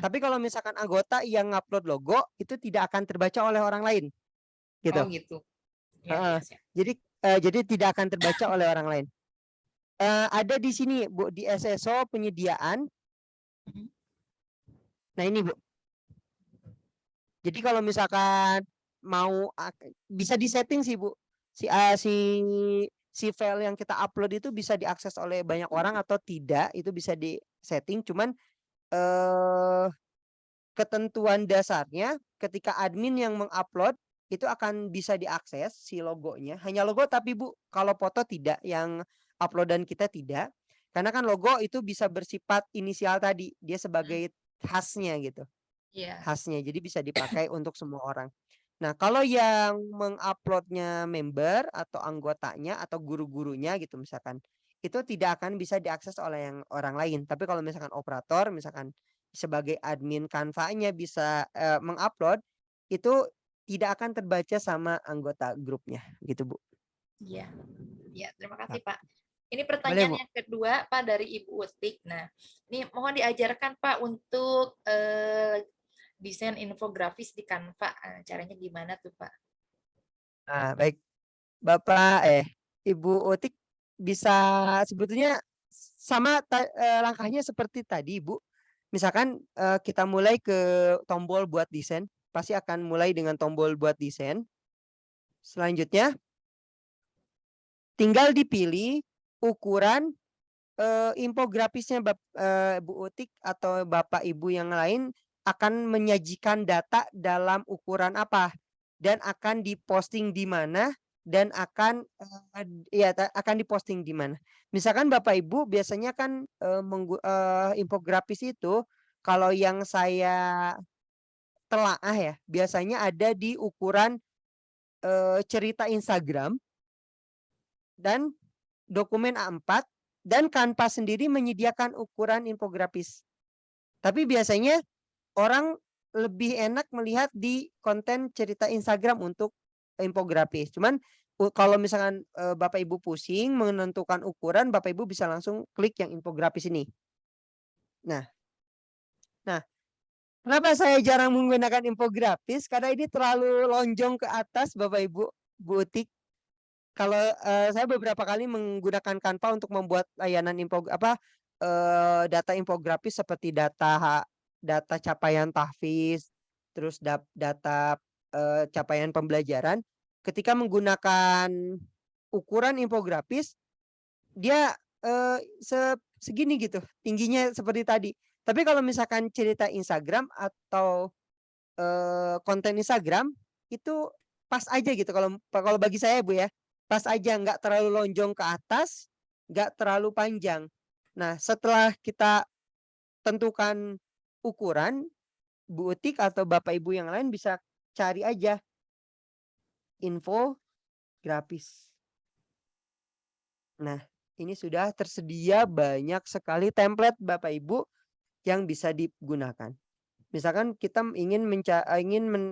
Tapi kalau misalkan anggota yang ngupload logo itu tidak akan terbaca oleh orang lain, gitu. Oh gitu. Ya, Jadi tidak akan terbaca oleh orang lain. Ada di sini Bu di SSO penyediaan. Nah ini Bu. Jadi kalau misalkan mau bisa disetting sih Bu. Si file yang kita upload itu bisa diakses oleh banyak orang atau tidak, itu bisa disetting. Cuman eh ketentuan dasarnya ketika admin yang mengupload itu akan bisa diakses si logonya. Hanya logo tapi Bu, kalau foto tidak, yang uploadan kita tidak. Karena kan logo itu bisa bersifat inisial tadi, dia sebagai khasnya gitu. Iya. Khasnya, jadi bisa dipakai untuk semua orang. Nah, kalau yang menguploadnya member atau anggotanya atau guru-gurunya gitu misalkan, itu tidak akan bisa diakses oleh yang orang lain. Tapi kalau misalkan operator, misalkan sebagai admin Canva-nya bisa mengupload, itu tidak akan terbaca sama anggota grupnya, gitu Bu. Iya. Iya, terima kasih Pak. Pak. Ini Boleh pertanyaan Bu. yang kedua Pak dari Ibu Utik. Nah, ini mohon diajarkan Pak untuk desain infografis di Canva. Caranya gimana tuh Pak? Nah, baik. Ibu Utik bisa sebetulnya sama langkahnya seperti tadi Bu. Misalkan kita mulai ke tombol buat desain, pasti akan mulai dengan tombol buat desain. Selanjutnya tinggal dipilih ukuran infografisnya Bu Utik atau Bapak Ibu yang lain akan menyajikan data dalam ukuran apa dan akan diposting di mana dan akan akan diposting di mana. Misalkan Bapak Ibu biasanya kan infografis itu kalau yang saya telaah ya biasanya ada di ukuran cerita Instagram dan dokumen A4 dan Canva sendiri menyediakan ukuran infografis. Tapi biasanya orang lebih enak melihat di konten cerita Instagram untuk infografis. Cuman kalau misalkan Bapak Ibu pusing menentukan ukuran, Bapak Ibu bisa langsung klik yang infografis ini. Nah, kenapa saya jarang menggunakan infografis? Karena ini terlalu lonjong ke atas, Bapak Ibu, Bu Utik. Kalau saya beberapa kali menggunakan Canva untuk membuat layanan data infografis seperti data capaian tahfiz, terus data capaian pembelajaran. Ketika menggunakan ukuran infografis, dia segini gitu, tingginya seperti tadi. Tapi kalau misalkan cerita Instagram atau konten Instagram itu pas aja gitu kalau bagi saya Bu ya. Pas aja, nggak terlalu lonjong ke atas, nggak terlalu panjang. Nah, setelah kita tentukan ukuran, Bu Utik atau Bapak Ibu yang lain bisa cari aja info grafis. Nah, ini sudah tersedia banyak sekali template Bapak Ibu yang bisa digunakan. Misalkan kita ingin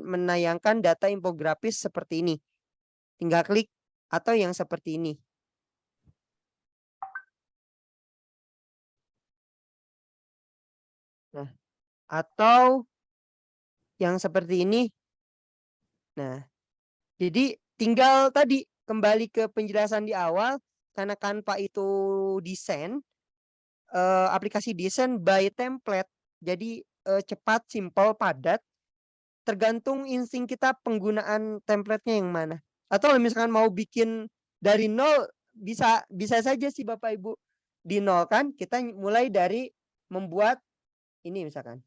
menayangkan data infografis seperti ini. Tinggal klik atau yang seperti ini. Nah, atau yang seperti ini. Nah, jadi tinggal tadi kembali ke penjelasan di awal karena Canva itu desain aplikasi desain by template. Jadi cepat, simpel, padat. Tergantung insting kita penggunaan template-nya yang mana. Atau misalkan mau bikin dari nol bisa saja sih Bapak Ibu. Di nol kan kita mulai dari membuat ini misalkan.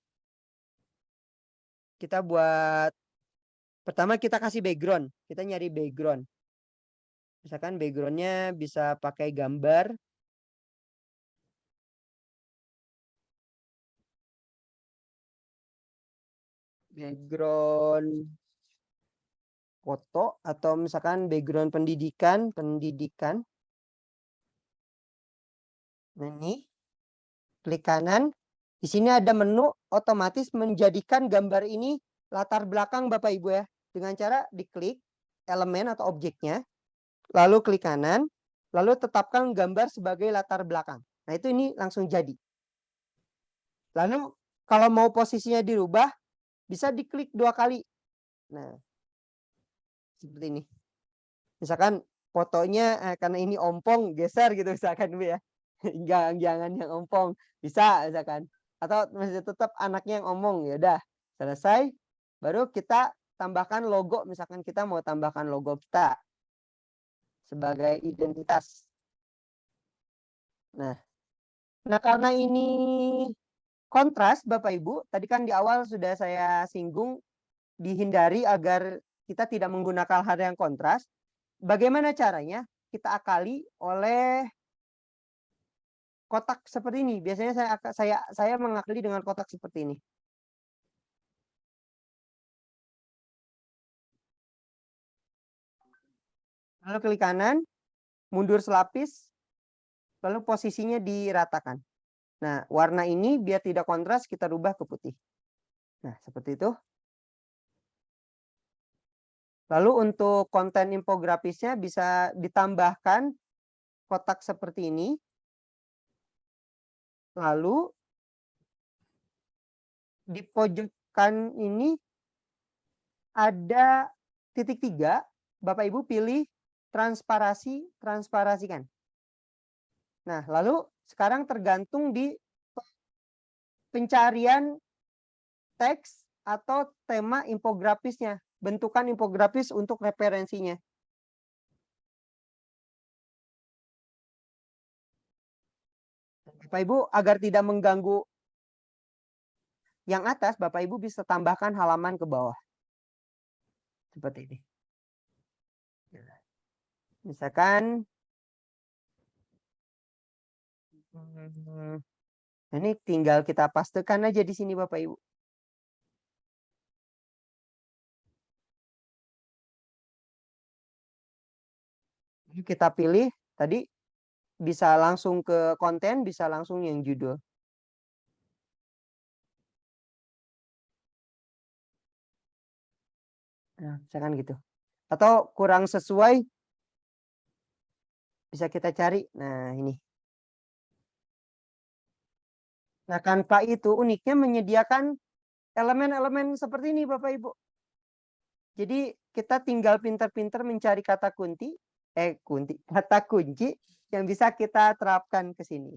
Kita buat pertama kita kasih background. Kita nyari background. Misalkan backgroundnya bisa pakai gambar. Background foto atau misalkan background pendidikan. Nah, ini klik kanan. Di sini ada menu otomatis menjadikan gambar ini latar belakang Bapak Ibu ya. Dengan cara diklik elemen atau objeknya, lalu klik kanan, lalu tetapkan gambar sebagai latar belakang. Nah, itu ini langsung jadi. Lalu kalau mau posisinya dirubah, bisa diklik 2 kali. Nah, seperti ini. Misalkan fotonya karena ini ompong geser gitu misalkan Bu ya. Jangan yang ompong. Bisa misalkan. atau masih tetap anaknya yang ngomong? Ya udah, selesai. Baru kita tambahkan logo, misalkan kita mau tambahkan logo kita sebagai identitas. Nah, karena ini kontras, Bapak Ibu, tadi kan di awal sudah saya singgung, dihindari agar kita tidak menggunakan hal yang kontras. Bagaimana caranya? Kita akali oleh kotak seperti ini. Biasanya saya mengakali dengan kotak seperti ini. Lalu klik kanan, mundur selapis, lalu posisinya diratakan. Nah, warna ini biar tidak kontras kita rubah ke putih. Nah, seperti itu. Lalu untuk konten infografisnya bisa ditambahkan kotak seperti ini. Lalu di pojokan ini ada titik 3. Bapak Ibu pilih transparasikan. Nah, lalu sekarang tergantung di pencarian teks atau tema infografisnya, bentukan infografis untuk referensinya. Bapak Ibu, agar tidak mengganggu yang atas, Bapak Ibu bisa tambahkan halaman ke bawah. Seperti ini. Misalkan ini tinggal kita pastekan aja di sini Bapak Ibu. Kita pilih tadi bisa langsung ke konten, bisa langsung yang judul. Nah, misalkan gitu. Atau kurang sesuai bisa kita cari. Nah, ini. Nah, Canva itu uniknya menyediakan elemen-elemen seperti ini Bapak Ibu. Jadi kita tinggal pintar-pintar mencari kata kunci yang bisa kita terapkan ke sini.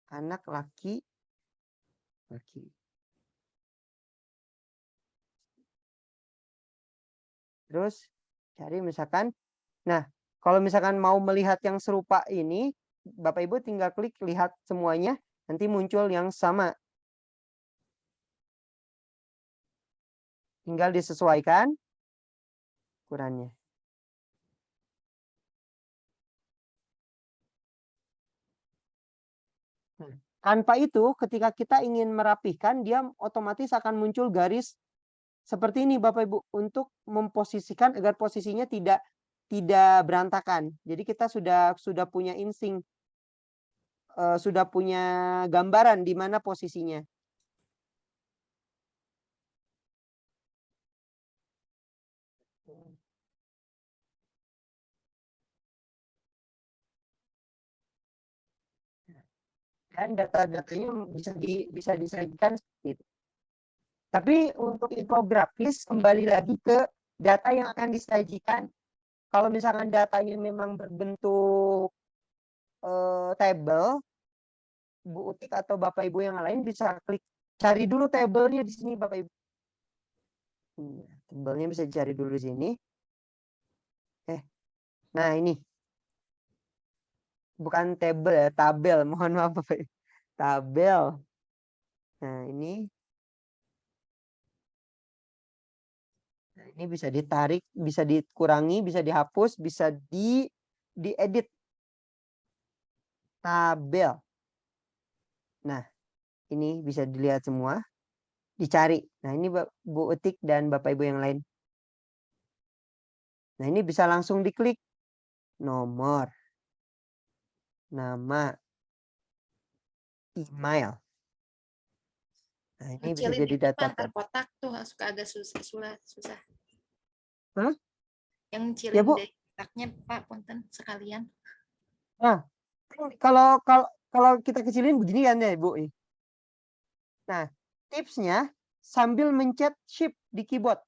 Anak laki. Terus cari misalkan. Nah, kalau misalkan mau melihat yang serupa ini, Bapak Ibu tinggal klik lihat semuanya, nanti muncul yang sama. Tinggal disesuaikan ukurannya. Tanpa itu, ketika kita ingin merapihkan, dia otomatis akan muncul garis seperti ini, Bapak Ibu, untuk memposisikan agar posisinya tidak berantakan. Jadi kita sudah punya insting, sudah punya gambaran di mana posisinya. Dan data-datanya bisa disajikan seperti itu. Tapi untuk infografis kembali lagi ke data yang akan disajikan. Kalau misalkan datanya memang berbentuk table, Bu Utik atau Bapak Ibu yang lain bisa klik cari dulu tabelnya di sini Bapak Ibu. Tabelnya bisa dicari dulu di sini. Nah ini bukan table ya, tabel. Mohon maaf Bapak Ibu. Tabel. Nah ini. Nah, ini bisa ditarik, bisa dikurangi, bisa dihapus, bisa diedit. Tabel. Nah, ini bisa dilihat semua. Dicari. Nah, ini Bu Utik dan Bapak Ibu yang lain. Nah, ini bisa langsung diklik. Nomor. Nama. Email. Nah, ini bisa Kecilin jadi itu Pak, data. antar kotak tuh suka agak susah. Hah? Yang Ya, ngecilin Bu. dari kotaknya Pak, punten sekalian. Nah, kalau kita kecilin begini kan ya, Bu. Nah, tipsnya sambil mencet shift di keyboard.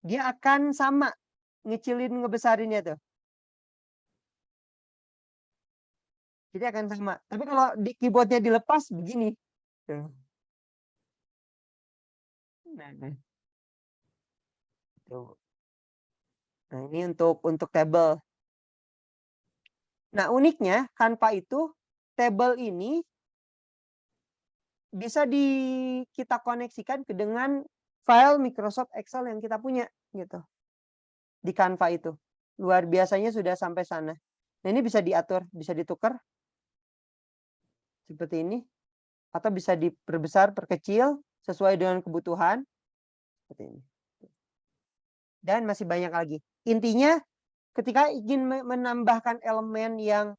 Dia akan sama ngecilin ngebesarinnya tuh. Jadi akan sama. Tapi kalau di keyboardnya dilepas begini. Tuh. Nah, tuh. Nah, ini untuk table. Nah, uniknya Canva itu table ini bisa kita koneksikan dengan file Microsoft Excel yang kita punya gitu. Di Canva itu. Luar biasanya sudah sampai sana. Nah, ini bisa diatur, bisa ditukar seperti ini atau bisa diperbesar, perkecil sesuai dengan kebutuhan seperti ini. Dan masih banyak lagi. Intinya ketika ingin menambahkan elemen yang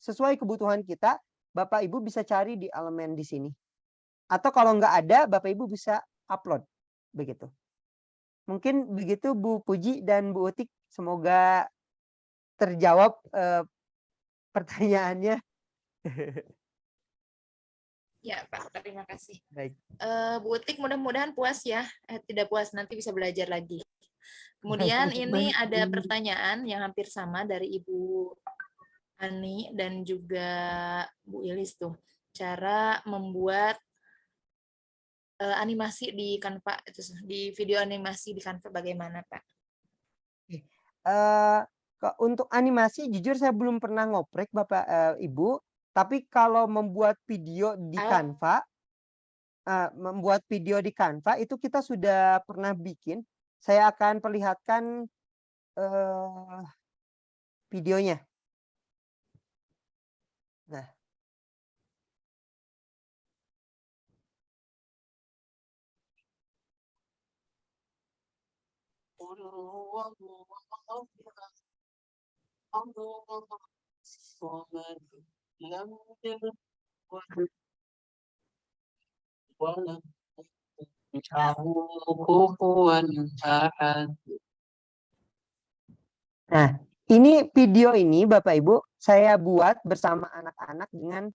sesuai kebutuhan kita, Bapak Ibu bisa cari di elemen di sini. Atau kalau nggak ada, Bapak Ibu bisa upload. Begitu. Mungkin begitu Bu Puji dan Bu Utik. Semoga terjawab pertanyaannya. Ya, Pak. Terima kasih. Baik. Bu Utik mudah-mudahan puas ya. Tidak puas, nanti bisa belajar lagi. Kemudian ini ada pertanyaan yang hampir sama dari Ibu Ani dan juga Bu Ilis tuh. Cara membuat animasi di Canva, di video animasi di Canva bagaimana, Pak? Untuk animasi jujur saya belum pernah ngoprek Bapak Ibu, tapi kalau membuat video di Canva, itu kita sudah pernah bikin. Saya akan perlihatkan videonya. Nah. Nah, ini video ini Bapak Ibu saya buat bersama anak-anak dengan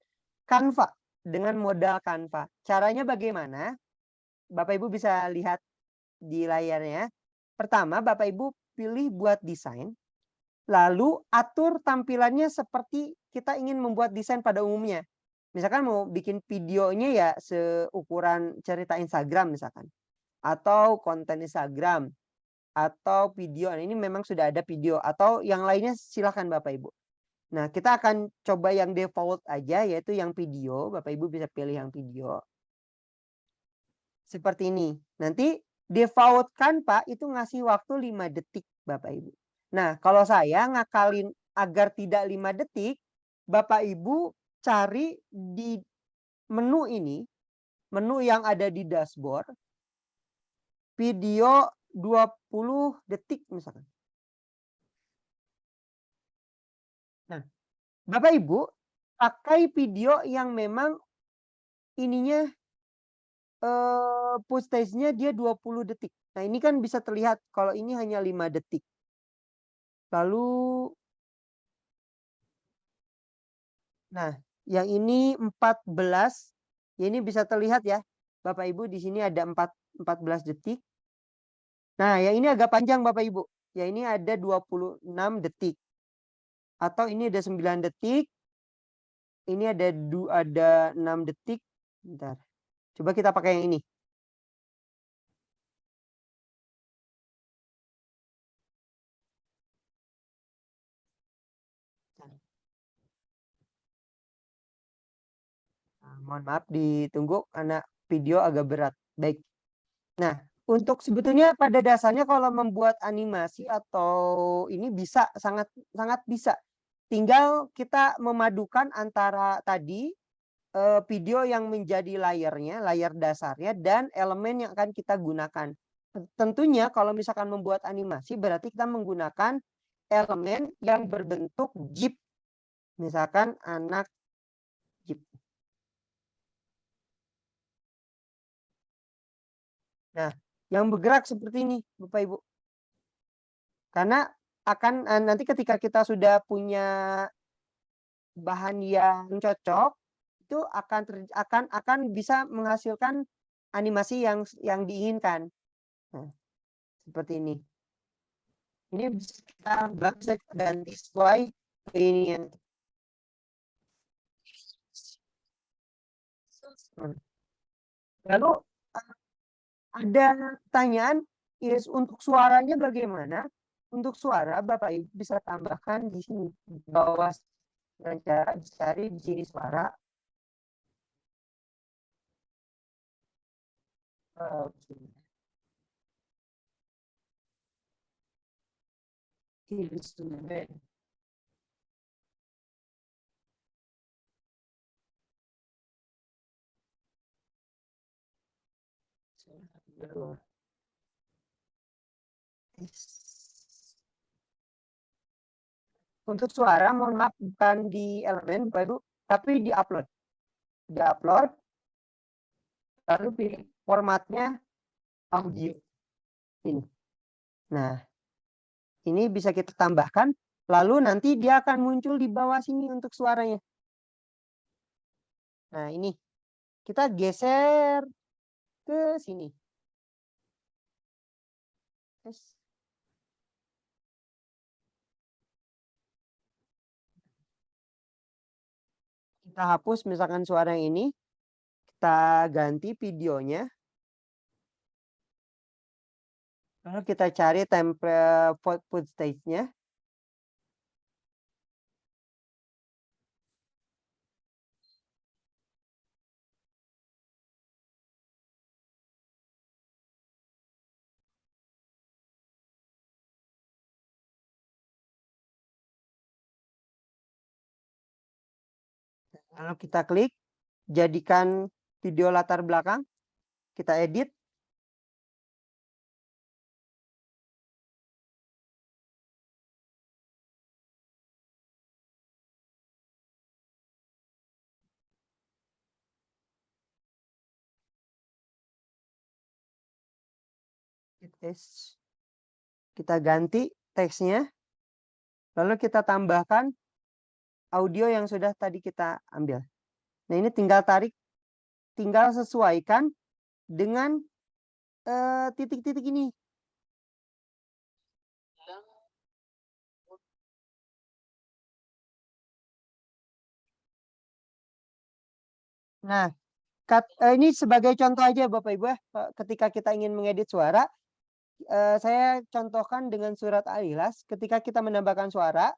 Canva, dengan modal Canva. Caranya bagaimana? Bapak Ibu bisa lihat di layarnya. Pertama, Bapak Ibu pilih buat desain, lalu atur tampilannya seperti kita ingin membuat desain pada umumnya. Misalkan mau bikin videonya ya seukuran cerita Instagram misalkan, atau konten Instagram, atau video. Nah, ini memang sudah ada video, atau yang lainnya silahkan Bapak Ibu. Nah, kita akan coba yang default aja, yaitu yang video. Bapak Ibu bisa pilih yang video. Seperti ini. Nanti default Canva itu ngasih waktu 5 detik Bapak Ibu. Nah, kalau saya ngakalin agar tidak 5 detik, Bapak Ibu cari di menu ini, menu yang ada di dashboard, video 20 detik misalkan. Nah, Bapak Ibu pakai video yang memang ininya footage-nya dia 20 detik. Nah, ini kan bisa terlihat kalau ini hanya 5 detik. Lalu nah, yang ini 14. Ya, ini bisa terlihat ya. Bapak Ibu di sini ada 14 detik. Nah, yang ini agak panjang Bapak Ibu. Ya, ini ada 26 detik. Atau ini ada 9 detik. Ini ada 6 detik. Bentar. Coba kita pakai yang ini. Mohon maaf ditunggu karena video agak berat. Baik. Nah, untuk sebetulnya pada dasarnya kalau membuat animasi atau ini bisa sangat bisa. Tinggal kita memadukan antara tadi video yang menjadi layarnya, layar dasarnya dan elemen yang akan kita gunakan. Tentunya kalau misalkan membuat animasi berarti kita menggunakan elemen yang berbentuk GIF. Misalkan anak GIF. Nah, yang bergerak seperti ini, Bapak Ibu. Karena akan nanti ketika kita sudah punya bahan yang cocok, itu akan bisa menghasilkan animasi yang diinginkan. Nah, seperti ini. Ini bisa kita ganti sesuai keinginan. Lalu ada pertanyaan, Iris, untuk suaranya bagaimana? Untuk suara Bapak Ibu bisa tambahkan di sini di bawah dengan cara dicari di sini suara. Oke. Iris Tuben. Untuk suara, mohon maaf bukan di elemen Bapak Ibu, tapi di upload. Di upload, lalu pilih formatnya audio. Ini. Nah, ini bisa kita tambahkan, lalu nanti dia akan muncul di bawah sini untuk suaranya. Nah, ini. Kita geser ke sini. Yes. Kita hapus misalkan suara yang ini, kita ganti videonya. Lalu kita cari template footage-nya. Lalu kita klik, jadikan video latar belakang, kita edit. Kita ganti teksnya, lalu kita tambahkan audio yang sudah tadi kita ambil. Nah, ini tinggal tarik, tinggal sesuaikan dengan titik-titik ini. Nah, ini sebagai contoh aja Bapak Ibu ya, ketika kita ingin mengedit suara, saya contohkan dengan surat Al-Ikhlas. Ketika kita menambahkan suara,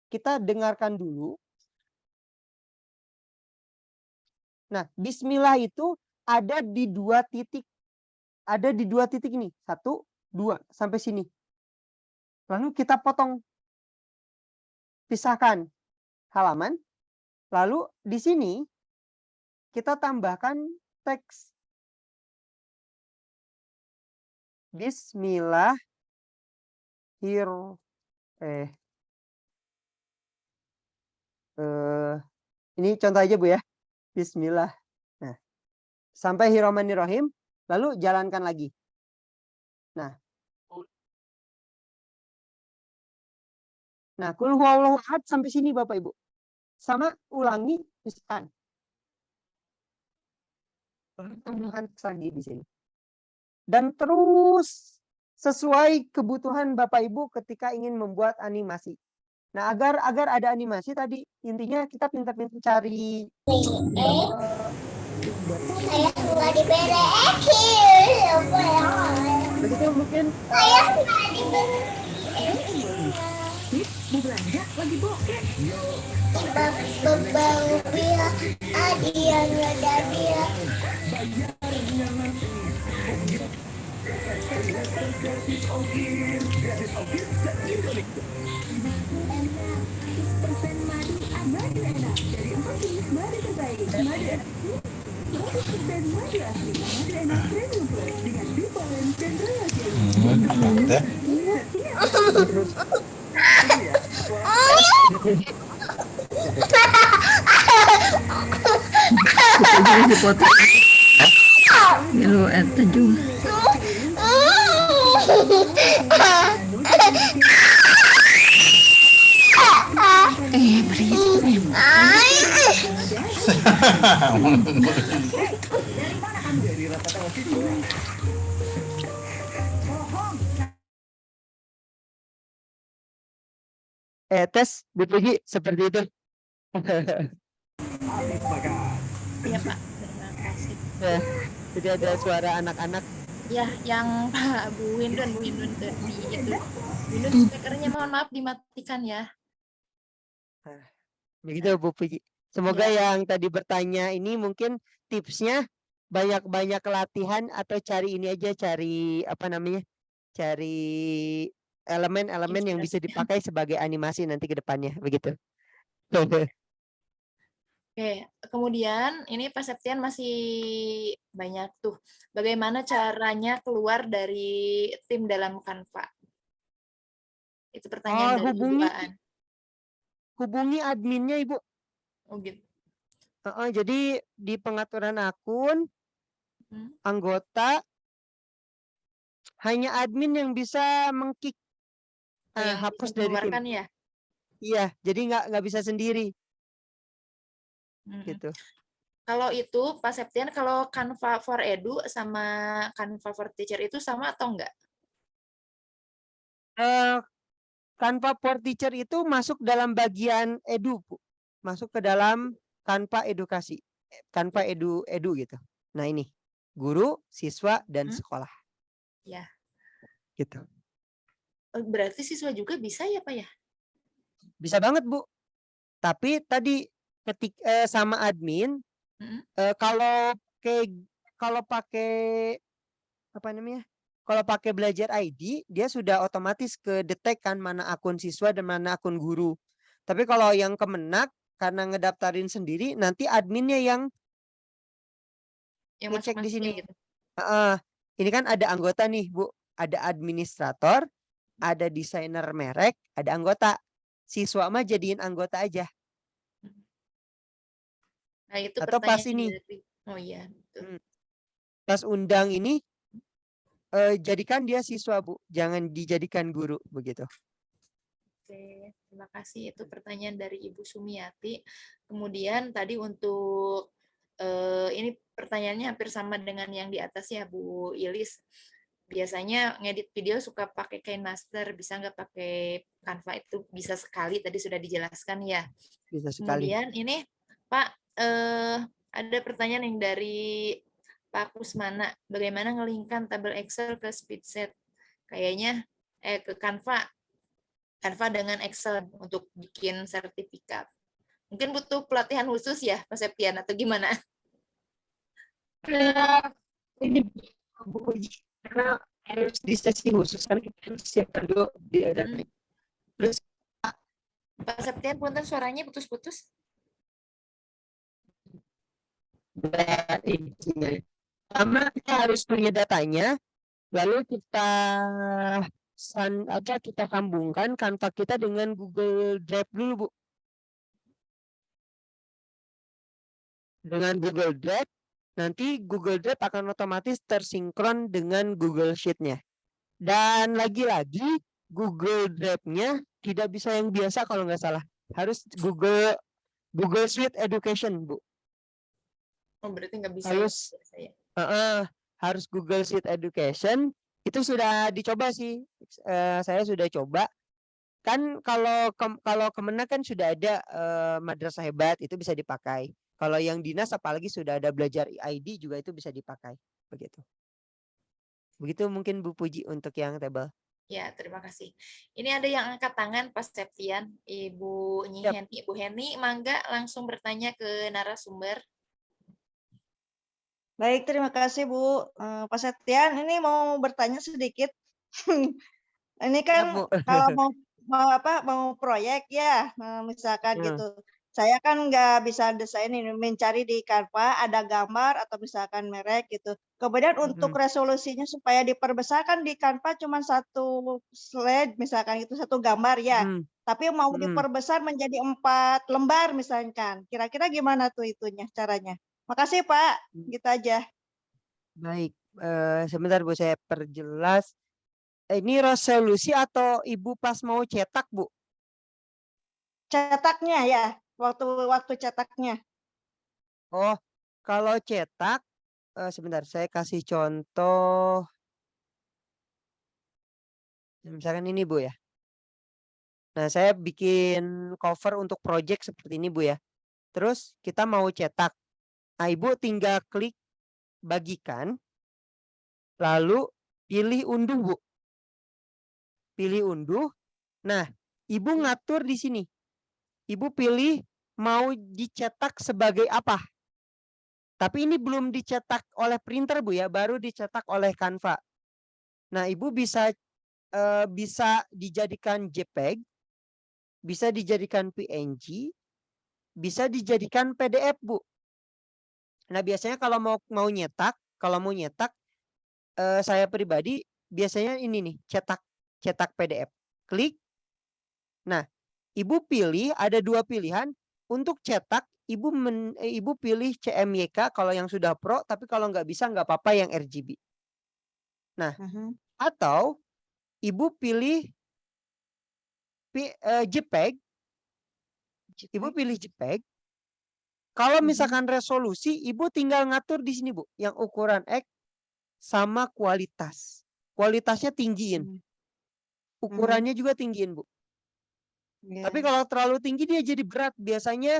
kita dengarkan dulu. Nah, Bismillah itu ada di 2 titik. Ada di 2 titik ini. 1, 2, sampai sini. Lalu kita potong. Pisahkan halaman. Lalu di sini kita tambahkan teks. Bismillah. Ini contoh aja Bu ya. Bismillah. Nah, sampai Bismillahirrahmanirrahim, lalu jalankan lagi. Nah, Qul huwallahu ahad sampai sini Bapak Ibu. Sama ulangi misalkan. Tambahkan lagi di sini. Dan terus sesuai kebutuhan Bapak Ibu ketika ingin membuat animasi. Nah, agar ada animasi tadi, intinya kita pintar-pintar cari. Saya nggak diberesin. Begitu mungkin. Saya nggak diberesin. Belanja lagi bokeh. Bang dia, adiannya dia. Lu eta juga. Berisik. Tes dipuji seperti itu. Iya Pak, terima kasih Jadi ada suara anak-anak. Ya, yang Pak Bu Hindun tadi itu. Hindun speakernya mohon maaf dimatikan ya. Begitu Bu Puji. Semoga Ya. yang tadi bertanya ini mungkin tipsnya banyak-banyak latihan atau cari ini aja, cari apa namanya? Cari elemen-elemen yang bisa Inspirasi. dipakai sebagai animasi nanti ke depannya, begitu. Oke, kemudian ini Pak Septian masih banyak tuh. Bagaimana caranya keluar dari tim dalam Canva? Itu pertanyaan dari Ibu hubungi Aan. hubungi adminnya Ibu. Oh gitu. Jadi di pengaturan akun anggota hanya admin yang bisa mengkick Yang hapus bisa dari tim. mengeluarkan ya? Iya, jadi nggak bisa sendiri gitu. Kalau itu Pak Septian, kalau Canva for Edu sama Canva for Teacher itu sama atau enggak? Canva for Teacher itu masuk dalam bagian edu, Bu. Masuk ke dalam Canva edukasi. Canva edu gitu. Nah, ini guru, siswa dan sekolah. Ya. Gitu. Berarti siswa juga bisa ya, Pak ya? Bisa banget, Bu. Tapi tadi sama admin kalau pakai apa namanya? Kalau pakai belajar ID, dia sudah otomatis ke detect kan mana akun siswa dan mana akun guru. Tapi kalau yang Kemenak karena ngedaftarin sendiri, nanti adminnya yang ngecek di sini. Gitu. Ini kan ada anggota nih, Bu. Ada administrator, ada desainer merek, ada anggota. Siswa mah jadiin anggota aja. Nah, itu atau pas ini. Oh iya. Pas undang ini, jadikan dia siswa, Bu. Jangan dijadikan guru, begitu. Oke, terima kasih. Itu pertanyaan dari Ibu Sumiati. Kemudian tadi untuk ini pertanyaannya hampir sama dengan yang di atas ya, Bu Ilis. Biasanya ngedit video suka pakai KineMaster, bisa nggak pakai Canva? Itu bisa sekali, tadi sudah dijelaskan ya. Bisa sekali. Kemudian ini Pak, ada pertanyaan yang dari Pak Kusmana, bagaimana ngelingkan tabel Excel ke Speedset? Kayaknya ke Canva dengan Excel untuk bikin sertifikat. Mungkin butuh pelatihan khusus ya, Pak Septian, atau gimana? Ini karena harus di sesi khusus kan kita harus siapkan dulu terus Pak Septian, punten suaranya putus-putus. Pertama kita harus punya datanya, lalu kita sambungkan Canva kita dengan Google Drive dulu, Bu. Dengan Google Drive, nanti Google Drive akan otomatis tersinkron dengan Google Sheet-nya. Dan lagi-lagi Google Drive-nya tidak bisa yang biasa kalau nggak salah. Harus Google Suite Education, Bu. Oh, berarti nggak bisa. Harus Google Suite Education. Itu sudah dicoba sih. Saya sudah coba. Kan kalau Kemenak kan sudah ada Madrasah Hebat, itu bisa dipakai. Kalau yang dinas apalagi sudah ada belajar ID juga itu bisa dipakai. Begitu mungkin Bu Puji untuk yang table. Ya, terima kasih. Ini ada yang angkat tangan Pak Septian, Ibu Heni. Ibu Heni, mangga langsung bertanya ke narasumber. Baik, terima kasih Bu. Pak Septian, ini mau bertanya sedikit. Ini kan kalau mau proyek ya, misalkan gitu. Saya kan nggak bisa desain ini, mencari di Canva ada gambar atau misalkan merek gitu. Kemudian untuk resolusinya supaya diperbesar kan di Canva cuma satu slide misalkan itu satu gambar ya. Tapi mau diperbesar menjadi 4 lembar misalkan. Kira-kira gimana tuh itunya caranya? Makasih Pak, gitu aja. Baik, sebentar Bu saya perjelas. Ini resolusi atau Ibu pas mau cetak, Bu? Cetaknya ya, waktu cetaknya. Oh, kalau cetak, sebentar saya kasih contoh. Misalkan ini Bu ya. Nah, saya bikin cover untuk project seperti ini Bu ya. Terus kita mau cetak. Nah, Ibu tinggal klik bagikan, lalu pilih unduh, Bu. Pilih unduh. Nah, Ibu ngatur di sini. Ibu pilih mau dicetak sebagai apa. Tapi ini belum dicetak oleh printer, Bu ya, baru dicetak oleh Canva. Nah, Ibu bisa dijadikan JPEG, bisa dijadikan PNG, bisa dijadikan PDF, Bu. Nah, biasanya kalau mau nyetak, saya pribadi biasanya ini nih, cetak PDF. Klik. Nah, Ibu pilih, ada 2 pilihan. Untuk cetak, Ibu pilih CMYK kalau yang sudah Pro, tapi kalau nggak bisa nggak apa-apa yang RGB. Nah, atau Ibu pilih JPEG. Ibu pilih JPEG. Kalau misalkan resolusi, Ibu tinggal ngatur di sini, Bu, yang ukuran X sama kualitas. Kualitasnya tinggiin. Ukurannya juga tinggiin, Bu. Tapi kalau terlalu tinggi dia jadi berat. Biasanya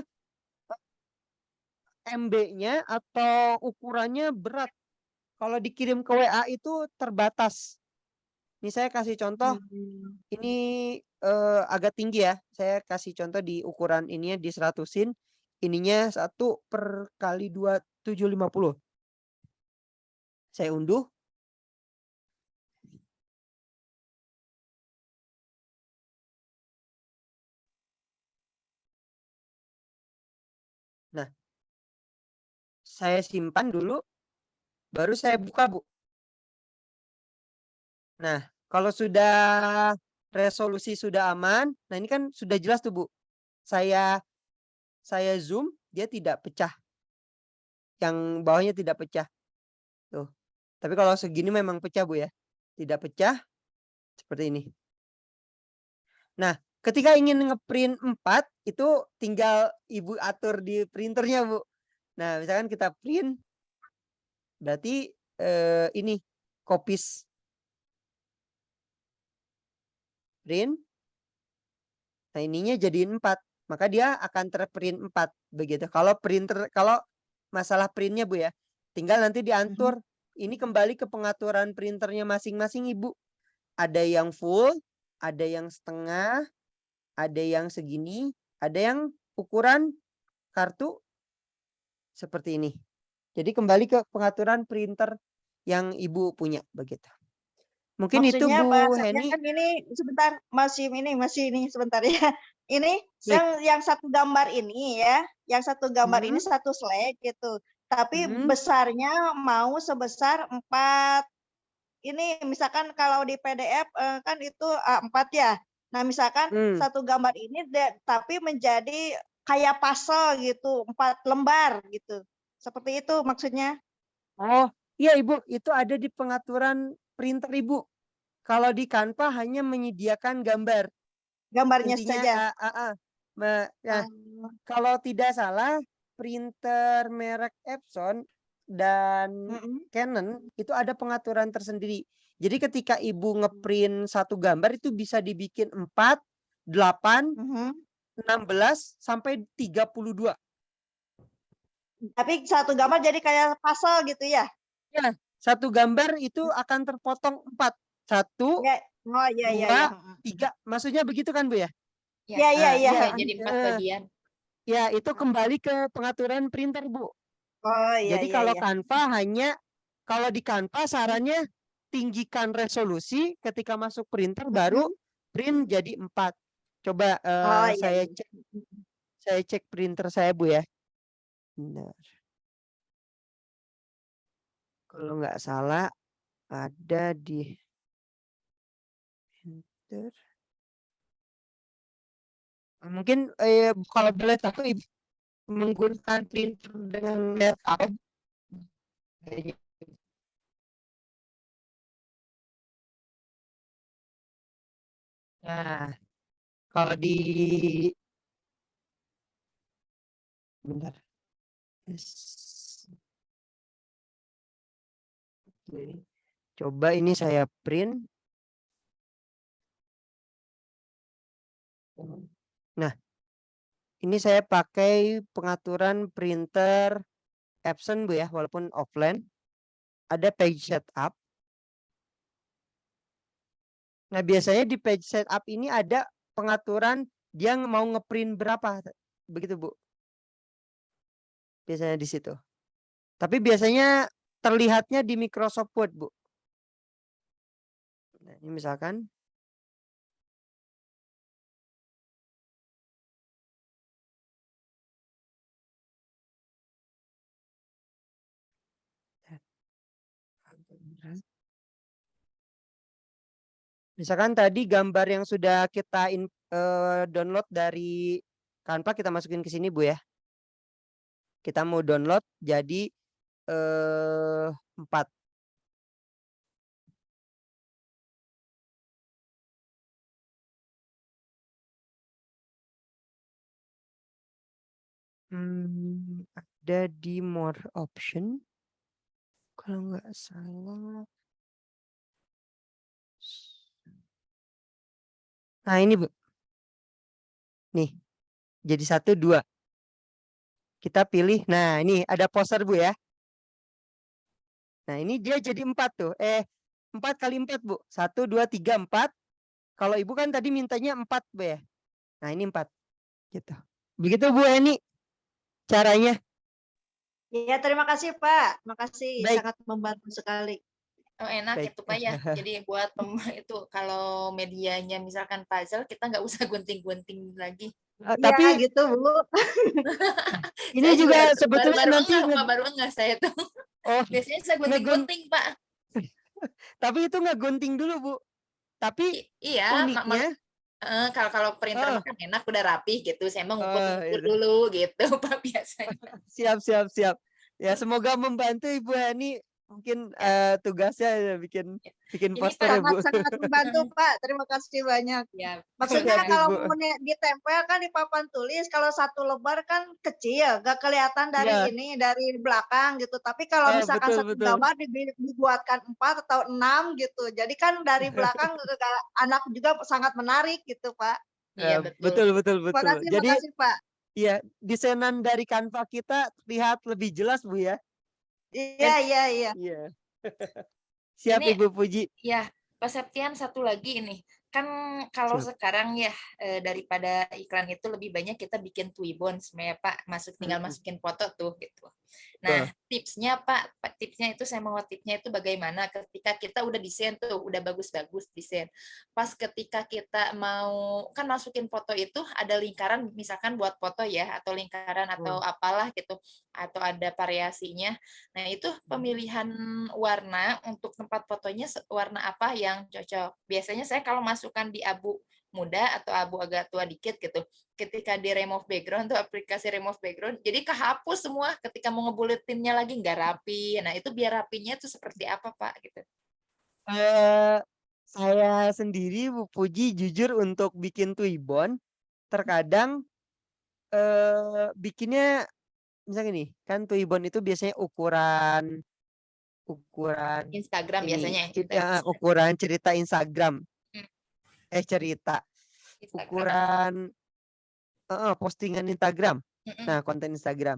MB-nya atau ukurannya berat. Kalau dikirim ke WA itu terbatas. Ini saya kasih contoh. Ini agak tinggi ya. Saya kasih contoh di ukuran ininya di 100-in. Ininya 1/2/2750. Saya unduh. Nah, saya simpan dulu, baru saya buka, Bu. Nah, kalau sudah resolusi sudah aman, nah ini kan sudah jelas tuh, Bu. Saya zoom, dia tidak pecah. Yang bawahnya tidak pecah. Tuh. Tapi kalau segini memang pecah, Bu ya. Tidak pecah seperti ini. Nah, ketika ingin ngeprint 4, itu tinggal Ibu atur di printernya, Bu. Nah, misalkan kita print, berarti ini copies. Print. Nah, ininya jadiin 4. Maka dia akan terprint 4. Begitu. Kalau masalah printnya, Bu ya. Tinggal nanti diatur. Ini kembali ke pengaturan printernya masing-masing, Ibu. Ada yang full, ada yang setengah, ada yang segini, ada yang ukuran kartu seperti ini. Jadi kembali ke pengaturan printer yang Ibu punya, begitu. Mungkin Maksudnya itu Bu bahasanya Heni. kan ini sebentar masih ini sebentar ya. Ini Klik. yang satu gambar ini ya, yang satu gambar ini satu slide gitu. Tapi besarnya mau sebesar 4. Ini misalkan kalau di PDF kan itu A4 ya. Nah, misalkan satu gambar ini tapi menjadi kayak puzzle gitu, 4 lembar gitu. Seperti itu maksudnya. Oh, iya Ibu, itu ada di pengaturan printer Ibu. Kalau di Canva hanya menyediakan gambar. Gambarnya Intinya saja. nah, kalau tidak salah printer merek Epson dan Canon itu ada pengaturan tersendiri. Jadi ketika Ibu ngeprint satu gambar itu bisa dibikin 4, 8, 16 sampai 32. Tapi satu gambar jadi kayak puzzle gitu ya? Ya, satu gambar itu akan terpotong 4. 1, Oh iya. 2, 3. Maksudnya begitu kan, Bu ya? Iya. Jadi 4 bagian. Ya, itu kembali ke pengaturan printer, Bu. Oh iya. Jadi kalau Canva kalau di Canva sarannya tinggikan resolusi, ketika masuk printer baru print jadi 4. Coba saya cek printer saya, Bu ya. Benar. Kalau nggak salah ada di printer. Mungkin kalau boleh tahu Ibu menggunakan printer dengan merek apa? Nah, kalau di bentar. Coba ini saya print. Nah, ini saya pakai pengaturan printer Epson, Bu ya, walaupun offline. ada page setup. Nah, biasanya di page setup ini ada pengaturan dia mau ngeprint berapa. Begitu, Bu. Biasanya di situ. Tapi biasanya terlihatnya di Microsoft Word, Bu. Nah, ini misalkan tadi gambar yang sudah kita download dari Canva kita masukin ke sini, Bu ya. Kita mau download jadi 4. Ada di more option. Kalau nggak salah. Nah, ini, Bu. Nih. Jadi 1, 2. Kita pilih. Nah, ini ada poster, Bu ya. Nah, ini dia jadi 4 tuh. 4 kali 4, Bu. 1, 2, 3, 4. Kalau Ibu kan tadi mintanya 4, Bu ya. Nah, ini 4. Gitu. Begitu, Bu Eni. Caranya. Iya, terima kasih Pak. Makasih, Baik. sangat membantu sekali. Oh, enak Baik. itu Pak ya. Jadi buat itu kalau medianya misalkan puzzle kita nggak usah gunting-gunting lagi. Iya Tapi gitu Bu. ini Saya juga juga sebetulnya baru-baru nanti enggak Pak, baru enggak saya tuh. oh, Biasanya saya ngegun gunting-gunting Pak. tapi itu ngegunting dulu, Bu. Tapi Iya, uniknya kalau printer Oh. mah kan enak udah rapih gitu. Saya mau ngukur-ngukur itu. dulu gitu Pak biasanya. Siap. Ya, semoga membantu Ibu Hani. Mungkin Ya. tugasnya bikin Ini poster Pak, ya, Bu. Sangat membantu Pak. Terima kasih banyak. Ya, Maksudnya Siap, kalau Ibu. mau ditempel kan di papan tulis, kalau 1 lembar kan kecil, gak kelihatan dari Iya. ini, dari belakang gitu. Tapi kalau misalkan Betul, 1 betul. gambar dibuatkan 4 atau 6 gitu. Jadi kan dari belakang anak juga sangat menarik gitu Pak. iya betul. Betul. Jadi, Makasih Pak. ya, desainan dari Canva kita lihat lebih jelas, Bu ya. Iya. Iya. Siap, Ini Ibu Puji. ya, Pak Septian satu lagi ini. Kan kalau Siap. sekarang ya daripada iklan itu lebih banyak kita bikin Twibbon sebenarnya Pak, tinggal masukin foto tuh gitu. Nah, tipsnya Pak, tipsnya itu saya mau tipsnya itu bagaimana ketika kita udah desain tuh, udah bagus-bagus desain. Pas ketika kita mau kan masukin foto itu ada lingkaran misalkan buat foto ya atau lingkaran atau apalah gitu atau ada variasinya. Nah, itu pemilihan warna untuk tempat fotonya warna apa yang cocok. Biasanya saya kalau masukkan di abu muda atau abu agak tua dikit gitu. Ketika di remove background tuh aplikasi remove background, jadi kehapus semua ketika mau ngebuletinnya lagi nggak rapi. Nah, itu biar rapinya itu seperti apa, Pak gitu. Saya sendiri Bu Puji jujur untuk bikin Twibbon terkadang bikinnya misalnya nih, kan Twibbon itu biasanya ukuran Instagram ini biasanya. ukuran cerita Instagram. Cerita. Instagram. Ukuran postingan Instagram. Nah, konten Instagram.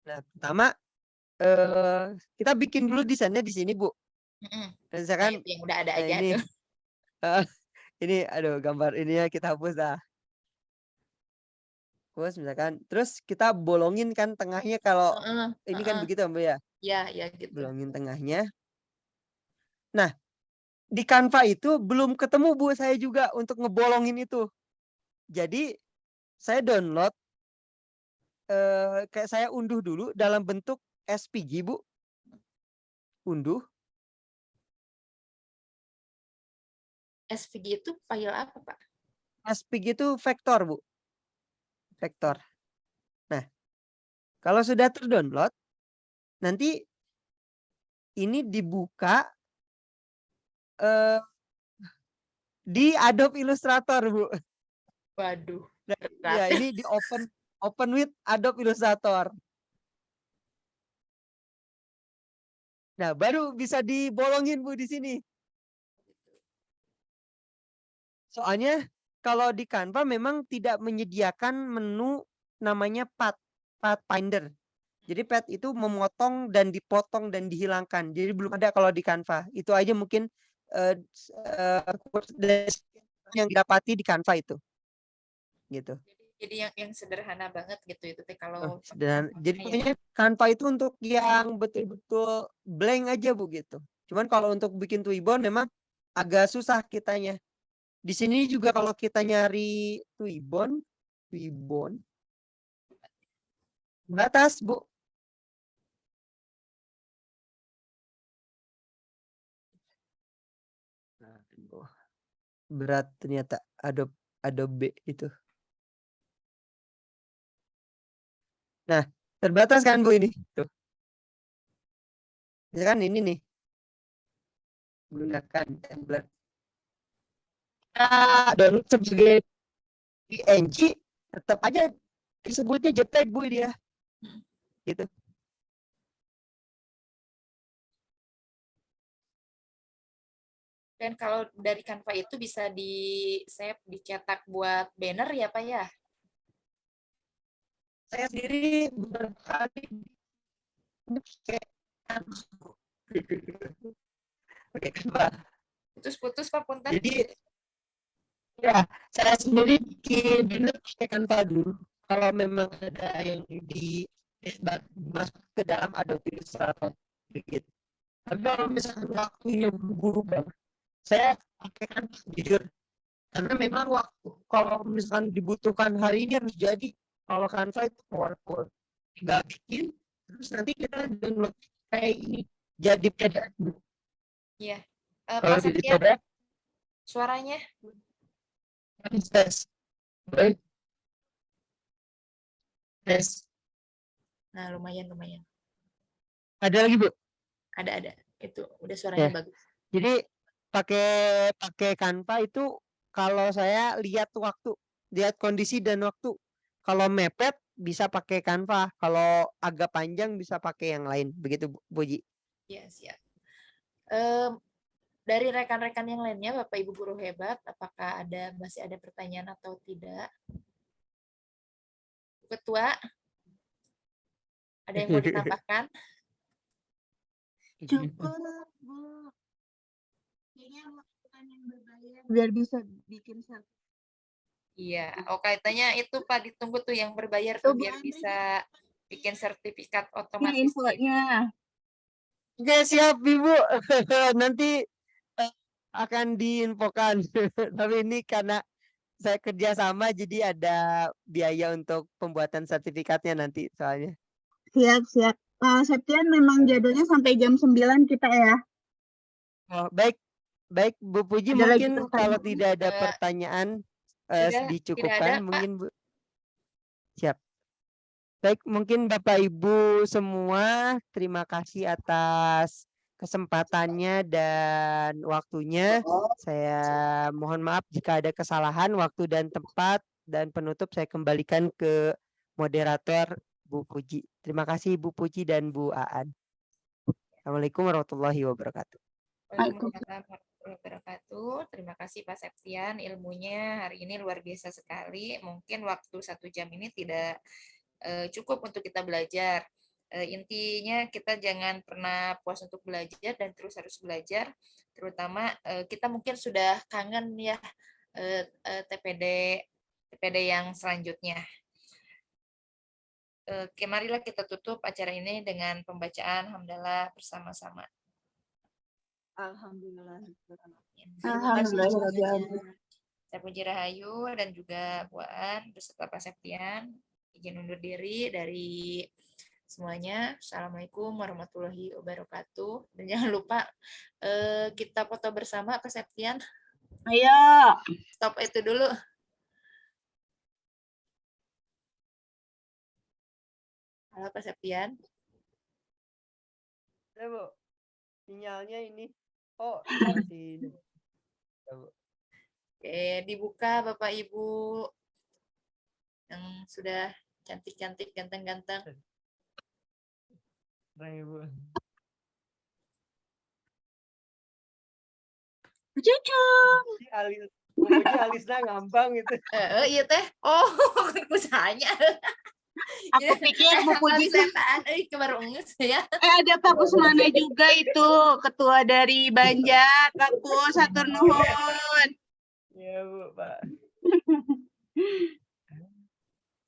Nah, pertama kita bikin dulu desainnya di sini, Bu. Misalkan yang udah ada aja ini, tuh. ini aduh gambar ininya kita hapus dah. Terus misalkan, terus kita bolongin kan tengahnya kalau ini kan begitu Mbak ya? Iya gitu. Bolongin tengahnya. Nah, di Canva itu belum ketemu Bu saya juga untuk ngebolongin itu. Jadi saya download, kayak saya unduh dulu dalam bentuk SVG Bu. Unduh. SVG itu file apa Pak? SVG itu vektor Bu. Vektor. Nah, kalau sudah terdownload, nanti ini dibuka di Adobe Illustrator, Bu. Waduh. Ya, ini di open with Adobe Illustrator. Nah, baru bisa dibolongin Bu di sini. Soalnya kalau di Canva memang tidak menyediakan menu namanya Pathfinder. Jadi pet itu memotong dan dipotong dan dihilangkan. Jadi belum ada kalau di Canva. Itu aja mungkin yang didapati di Canva itu. Gitu. Jadi yang sederhana banget gitu itu teh kalau Dan jadi pokoknya Canva itu untuk yang betul-betul blank aja Bu gitu. Cuman kalau untuk bikin Twibbon memang agak susah kitanya. Di sini juga kalau kita nyari Twibbon batas Bu. Berat ternyata Adobe itu. Nah, terbatas kan Bu ini. Tuh. Misalkan ini nih. Gunakan template. Download sebagai PNG tetap aja disebutnya JPEG Bu dia. Gitu. Dan kalau dari Canva itu bisa di-save, dicetak buat banner ya Pak ya? Saya sendiri beberapa kali pakai Canva. Putus-putus Pak Punten. Jadi ya saya sendiri bikin banner pakai Canva dulu. Kalau memang ada yang masuk ke dalam Adobe Illustrator sedikit. Tapi kalau misalkan waktunya buru-buru banget, saya pakai Canva jujur. Karena memang waktu kalau misalkan dibutuhkan hari ini harus jadi. Kalau Canva itu powerful. Tinggal bikin, terus nanti kita download kayak ini jadi PDF. Iya. Kalau Pak di Septian, PDF, suaranya? tes. Baik. Tes. Nah, lumayan. Ada lagi Bu? Ada. Itu udah suaranya Ya. bagus. Jadi pakai Canva itu kalau saya lihat kondisi dan waktu. Kalau mepet bisa pakai Canva, kalau agak panjang bisa pakai yang lain. Begitu Bu Ji. Iya, siap. Dari rekan-rekan yang lainnya, Bapak Ibu guru hebat, apakah masih ada pertanyaan atau tidak? Ketua, ada yang mau ditambahkan? Cukup, Bu. Kayaknya melakukan yang berbayar biar bisa bikin sertifikat. Iya, kaitannya itu Pak, ditunggu tuh yang berbayar tuh biar bisa bikin sertifikat otomatis. Infonya. Oke, siap Ibu. Nanti akan diinfokan. Tapi ini karena saya kerja sama jadi ada biaya untuk pembuatan sertifikatnya nanti soalnya. Siap. Pak Septian memang jadwalnya sampai jam 9 kita ya. Oh, baik Bu Puji, Ada lagi mungkin kalau tidak ada pertanyaan Sudah dicukupkan tidak ada, mungkin Bu. Siap. Baik, mungkin Bapak Ibu semua, terima kasih atas kesempatannya dan waktunya. Saya mohon maaf jika ada kesalahan waktu dan tempat, dan penutup saya kembalikan ke moderator Bu Puji. Terima kasih Bu Puji dan Bu Aan. Assalamualaikum warahmatullahi wabarakatuh. Waalaikumsalam warahmatullahi wabarakatuh. Terima kasih Pak Septian, ilmunya hari ini luar biasa sekali. Mungkin waktu 1 jam ini tidak cukup untuk kita belajar. Intinya kita jangan pernah puas untuk belajar dan terus harus belajar. Terutama kita mungkin sudah kangen ya TPD yang selanjutnya. Oke, marilah kita tutup acara ini dengan pembacaan hamdalah bersama-sama. Alhamdulillah. Saya Puji Rahayu dan juga Bu Aan beserta Pak Septian izin undur diri dari semuanya. Assalamualaikum warahmatullahi wabarakatuh. Dan jangan lupa kita foto bersama Pak Septian. Ayo. Stop itu dulu. Halo Pak Septian. Ya Bu, sinyalnya ini. Oh, masih. Oke, dibuka Bapak Ibu yang sudah cantik-cantik, ganteng-ganteng. Ibu. Cucu. Alisnya ngambang itu. Iya teh. Oh, kusanya. Aku pikir Bu Puji setan, baru nges ya. ada Pak Kusmana juga itu ketua dari Banjar. Pak Kus, hatur nuhun. Iya, Bu, Pak.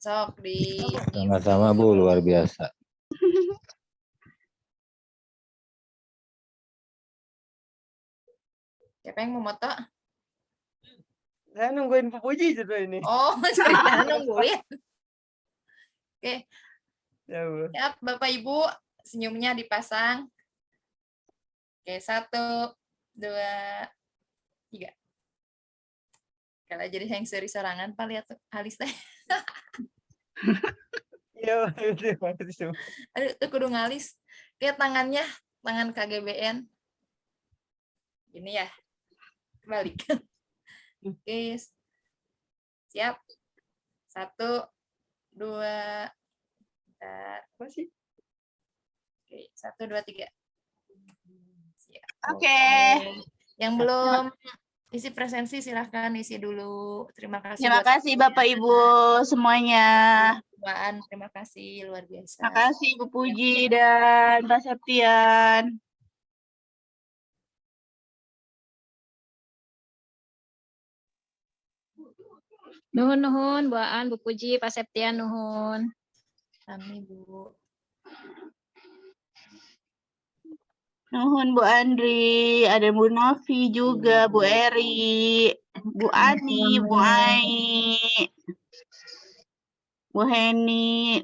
Sok di Sama-sama Bu, luar biasa. siapa yang mau moto? Saya nungguin Bu Puji juga ini. Oh, saya nungguin. Oke, Ya, Bu. siap Bapak Ibu, senyumnya dipasang. Oke, 1, 2, 3. Kalau jadi yang seri sorangan, Pak, lihat tuh, alis teh. Iya, terima kasih. Aduh, tuh kudu ngalis. Oke, tangannya, tangan KGBN. Ini ya, balik. Oke, siap. 1, 2, Masih. oke, 1, 2, 3. Siap. Oke. Yang belum isi presensi silahkan isi dulu. Terima kasih. Terima buat kasih Bapak Ibu semuanya. pertemuan. Terima kasih luar biasa. Terima kasih Bu Puji dan Pak Septian. Nuhun, Bu Aan, Bu Puji, Pak Septian, nuhun. Kami Bu. Nuhun Bu Andri, ada Bu Novi juga, Bu Eri, Bu Ani, Bu Ai, Bu Heni.